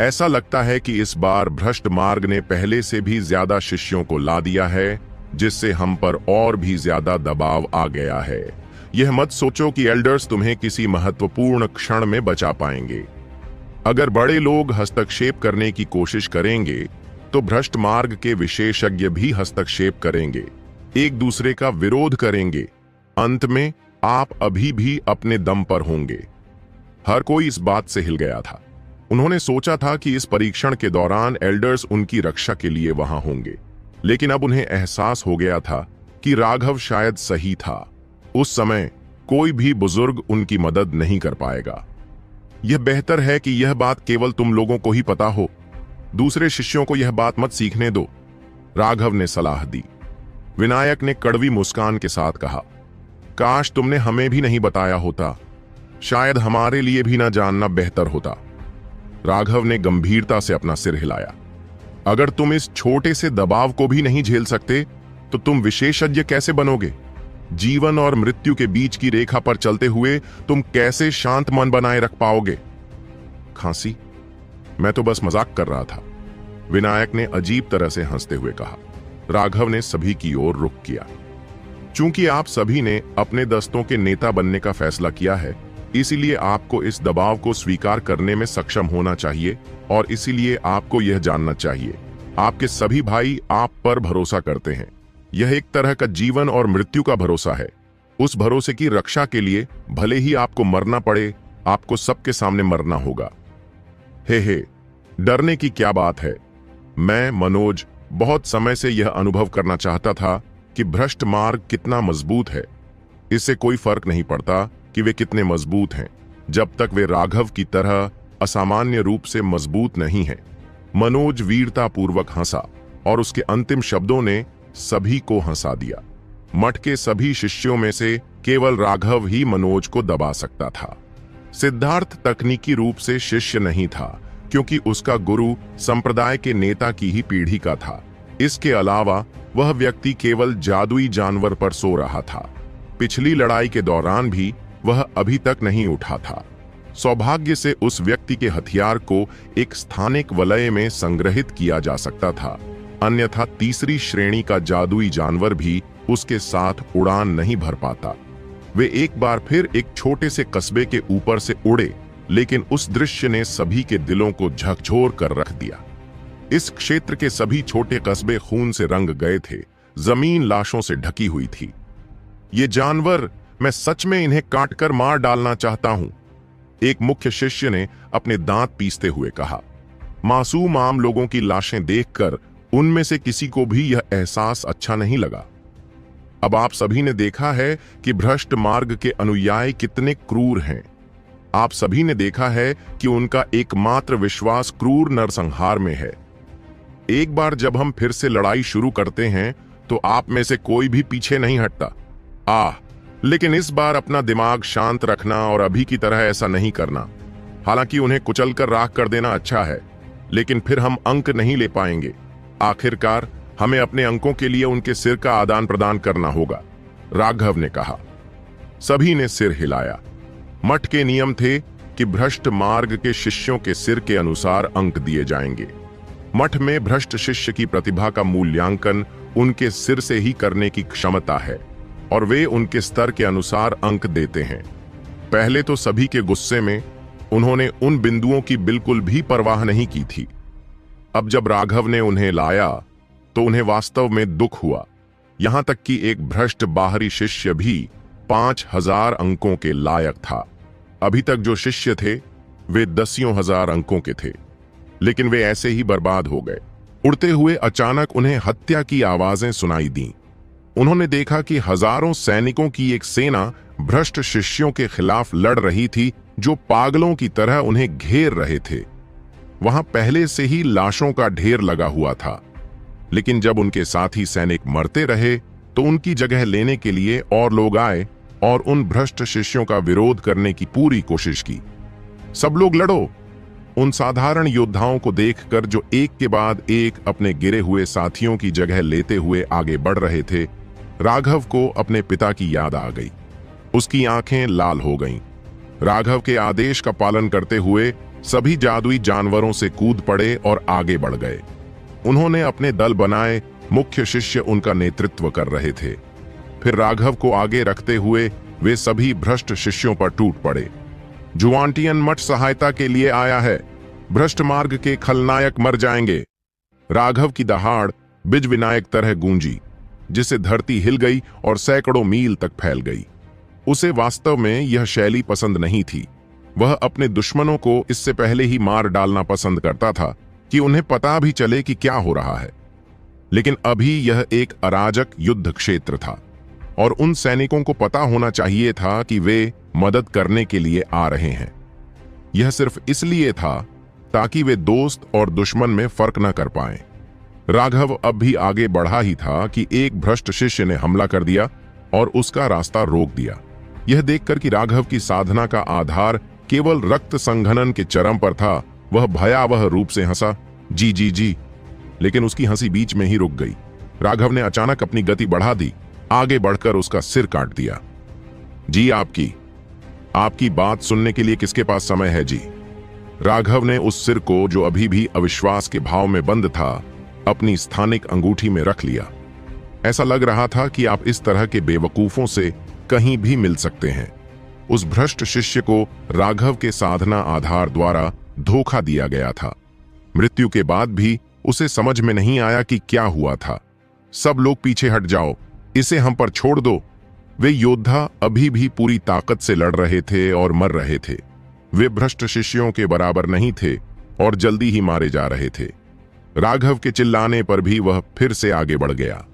ऐसा लगता है कि इस बार भ्रष्ट मार्ग ने पहले से भी ज्यादा शिष्यों को ला दिया है, जिससे हम पर और भी ज्यादा दबाव आ गया है। यह मत सोचो कि एल्डर्स तुम्हें किसी महत्वपूर्ण क्षण में बचा पाएंगे। अगर बड़े लोग हस्तक्षेप करने की कोशिश करेंगे तो भ्रष्ट मार्ग के विशेषज्ञ भी हस्तक्षेप करेंगे, एक दूसरे का विरोध करेंगे। अंत में आप अभी भी अपने दम पर होंगे। हर कोई इस बात से हिल गया था। उन्होंने सोचा था कि इस परीक्षण के दौरान एल्डर्स उनकी रक्षा के लिए वहां होंगे, लेकिन अब उन्हें एहसास हो गया था कि राघव शायद सही था। उस समय कोई भी बुजुर्ग उनकी मदद नहीं कर पाएगा। यह बेहतर है कि यह बात केवल तुम लोगों को ही पता हो। दूसरे शिष्यों को यह बात मत सीखने दो, राघव ने सलाह दी। विनायक ने कड़वी मुस्कान के साथ कहा, काश तुमने हमें भी नहीं बताया होता, शायद हमारे लिए भी ना जानना बेहतर होता। राघव ने गंभीरता से अपना सिर हिलाया। अगर तुम इस छोटे से दबाव को भी नहीं झेल सकते तो तुम विशेषज्ञ कैसे बनोगे? जीवन और मृत्यु के बीच की रेखा पर चलते हुए तुम कैसे शांत मन बनाए रख पाओगे? खांसी? मैं तो बस मजाक कर रहा था, विनायक ने अजीब तरह से हंसते हुए कहा। राघव ने सभी की ओर रुख किया। चूंकि आप सभी ने अपने दस्तों के नेता बनने का फैसला किया है, इसीलिए आपको इस दबाव को स्वीकार करने में सक्षम होना चाहिए और इसीलिए आपको यह जानना चाहिए, आपके सभी भाई आप पर भरोसा करते हैं। यह एक तरह का जीवन और मृत्यु का भरोसा है। उस भरोसे की रक्षा के लिए भले ही आपको मरना पड़े, आपको सबके सामने मरना होगा। हे, डरने की क्या बात है? मैं मनोज बहुत समय से यह अनुभव करना चाहता था कि भ्रष्ट मार्ग कितना मजबूत है। इससे कोई फर्क नहीं पड़ता कि वे कितने मजबूत हैं, जब तक वे राघव की तरह असामान्य रूप से मजबूत नहीं हैं। मनोज वीरतापूर्वक हंसा और उसके अंतिम शब्दों ने सभी को हंसा दिया। मठ के सभी शिष्यों में से केवल राघव ही मनोज को दबा सकता था। सिद्धार्थ तकनीकी रूप से शिष्य नहीं था, क्योंकि उसका गुरु संप्रदाय के नेता की ही पीढ़ी का था। इसके अलावा वह व्यक्ति केवल जादुई जानवर पर सो रहा था। पिछली लड़ाई के दौरान भी वह अभी तक नहीं उठा था। सौभाग्य से उस व्यक्ति के हथियार को एक स्थानिक वलय में संग्रहित किया जा सकता था, अन्यथा तीसरी श्रेणी का जादुई जानवर भी उसके साथ उड़ान नहीं भर पाता। वे एक बार फिर एक छोटे से कस्बे के ऊपर से उड़े, लेकिन उस दृश्य ने सभी के दिलों को झकझोर कर रख दिया। इस क्षेत्र के सभी छोटे कस्बे खून से रंग गए थे, जमीन लाशों से ढकी हुई थी। ये जानवर, मैं सच में इन्हें काटकर मार डालना चाहता हूं, एक मुख्य शिष्य ने अपने दांत पीसते हुए कहा। मासूम आम लोगों की लाशें देखकर उनमें से किसी को भी यह एहसास अच्छा नहीं लगा। अब आप सभी ने देखा है कि भ्रष्ट मार्ग के अनुयायी कितने क्रूर हैं। आप सभी ने देखा है कि उनका एकमात्र विश्वास क्रूर नरसंहार में है। एक बार जब हम फिर से लड़ाई शुरू करते हैं तो आप में से कोई भी पीछे नहीं हटता। लेकिन इस बार अपना दिमाग शांत रखना और अभी की तरह ऐसा नहीं करना। हालांकि उन्हें कुचलकर राख कर देना अच्छा है, लेकिन फिर हम अंक नहीं ले पाएंगे। आखिरकार हमें अपने अंकों के लिए उनके सिर का आदान प्रदान करना होगा, राघव ने कहा। सभी ने सिर हिलाया। मठ के नियम थे कि भ्रष्ट मार्ग के शिष्यों के सिर के अनुसार अंक दिए जाएंगे। मठ में भ्रष्ट शिष्य की प्रतिभा का मूल्यांकन उनके सिर से ही करने की क्षमता है और वे उनके स्तर के अनुसार अंक देते हैं। पहले तो सभी के गुस्से में उन्होंने उन बिंदुओं की बिल्कुल भी परवाह नहीं की थी। अब जब राघव ने उन्हें लाया तो उन्हें वास्तव में दुख हुआ। यहां तक कि एक भ्रष्ट बाहरी शिष्य भी 5000 अंकों के लायक था। अभी तक जो शिष्य थे वे 10,000 अंकों के थे, लेकिन वे ऐसे ही बर्बाद हो गए। उड़ते हुए अचानक उन्हें हत्या की आवाजें सुनाई दीं। उन्होंने देखा कि हजारों सैनिकों की एक सेना भ्रष्ट शिष्यों के खिलाफ लड़ रही थी, जो पागलों की तरह उन्हें घेर रहे थे। वहां पहले से ही लाशों का ढेर लगा हुआ था, लेकिन जब उनके साथी सैनिक मरते रहे तो उनकी जगह लेने के लिए और लोग आए और उन भ्रष्ट शिष्यों का विरोध करने की पूरी कोशिश की। सब लोग लड़ो। उन साधारण योद्धाओं को देखकर जो एक के बाद एक अपने गिरे हुए साथियों की जगह लेते हुए आगे बढ़ रहे थे, राघव को अपने पिता की याद आ गई। उसकी आंखें लाल हो गईं। राघव के आदेश का पालन करते हुए सभी जादुई जानवरों से कूद पड़े और आगे बढ़ गए। उन्होंने अपने दल बनाए, मुख्य शिष्य उनका नेतृत्व कर रहे थे। फिर राघव को आगे रखते हुए वे सभी भ्रष्ट शिष्यों पर टूट पड़े। जुआंटियन मठ सहायता के लिए आया है, भ्रष्ट मार्ग के खलनायक मर जाएंगे। राघव की दहाड़ बिज विनायक तरह गूंजी, जिससे धरती हिल गई और सैकड़ों मील तक फैल गई। उसे वास्तव में यह शैली पसंद नहीं थी। वह अपने दुश्मनों को इससे पहले ही मार डालना पसंद करता था कि उन्हें पता भी चले कि क्या हो रहा है। लेकिन अभी यह एक अराजक युद्ध क्षेत्र था और उन सैनिकों को पता होना चाहिए था कि वे मदद करने के लिए आ रहे हैं। यह सिर्फ इसलिए था ताकि वे दोस्त और दुश्मन में फर्क न कर पाएं। राघव अब भी आगे बढ़ा ही था कि एक भ्रष्ट शिष्य ने हमला कर दिया और उसका रास्ता रोक दिया। यह देखकर कि राघव की साधना का आधार केवल रक्त संघनन के चरम पर था, वह भयावह रूप से हंसा, जी जी जी। लेकिन उसकी हंसी बीच में ही रुक गई। राघव ने अचानक अपनी गति बढ़ा दी, आगे बढ़कर उसका सिर काट दिया। जी आपकी बात सुनने के लिए किसके पास समय है जी? राघव ने उस सिर को, जो अभी भी अविश्वास के भाव में बंद था, अपनी स्थानिक अंगूठी में रख लिया। ऐसा लग रहा था कि आप इस तरह के बेवकूफों से कहीं भी मिल सकते हैं। उस भ्रष्ट शिष्य को राघव के साधना आधार द्वारा धोखा दिया गया था। मृत्यु के बाद भी उसे समझ में नहीं आया कि क्या हुआ था। सब लोग पीछे हट जाओ, इसे हम पर छोड़ दो। वे योद्धा अभी भी पूरी ताकत से लड़ रहे थे और मर रहे थे। वे भ्रष्ट शिष्यों के बराबर नहीं थे और जल्दी ही मारे जा रहे थे। राघव के चिल्लाने पर भी वह फिर से आगे बढ़ गया।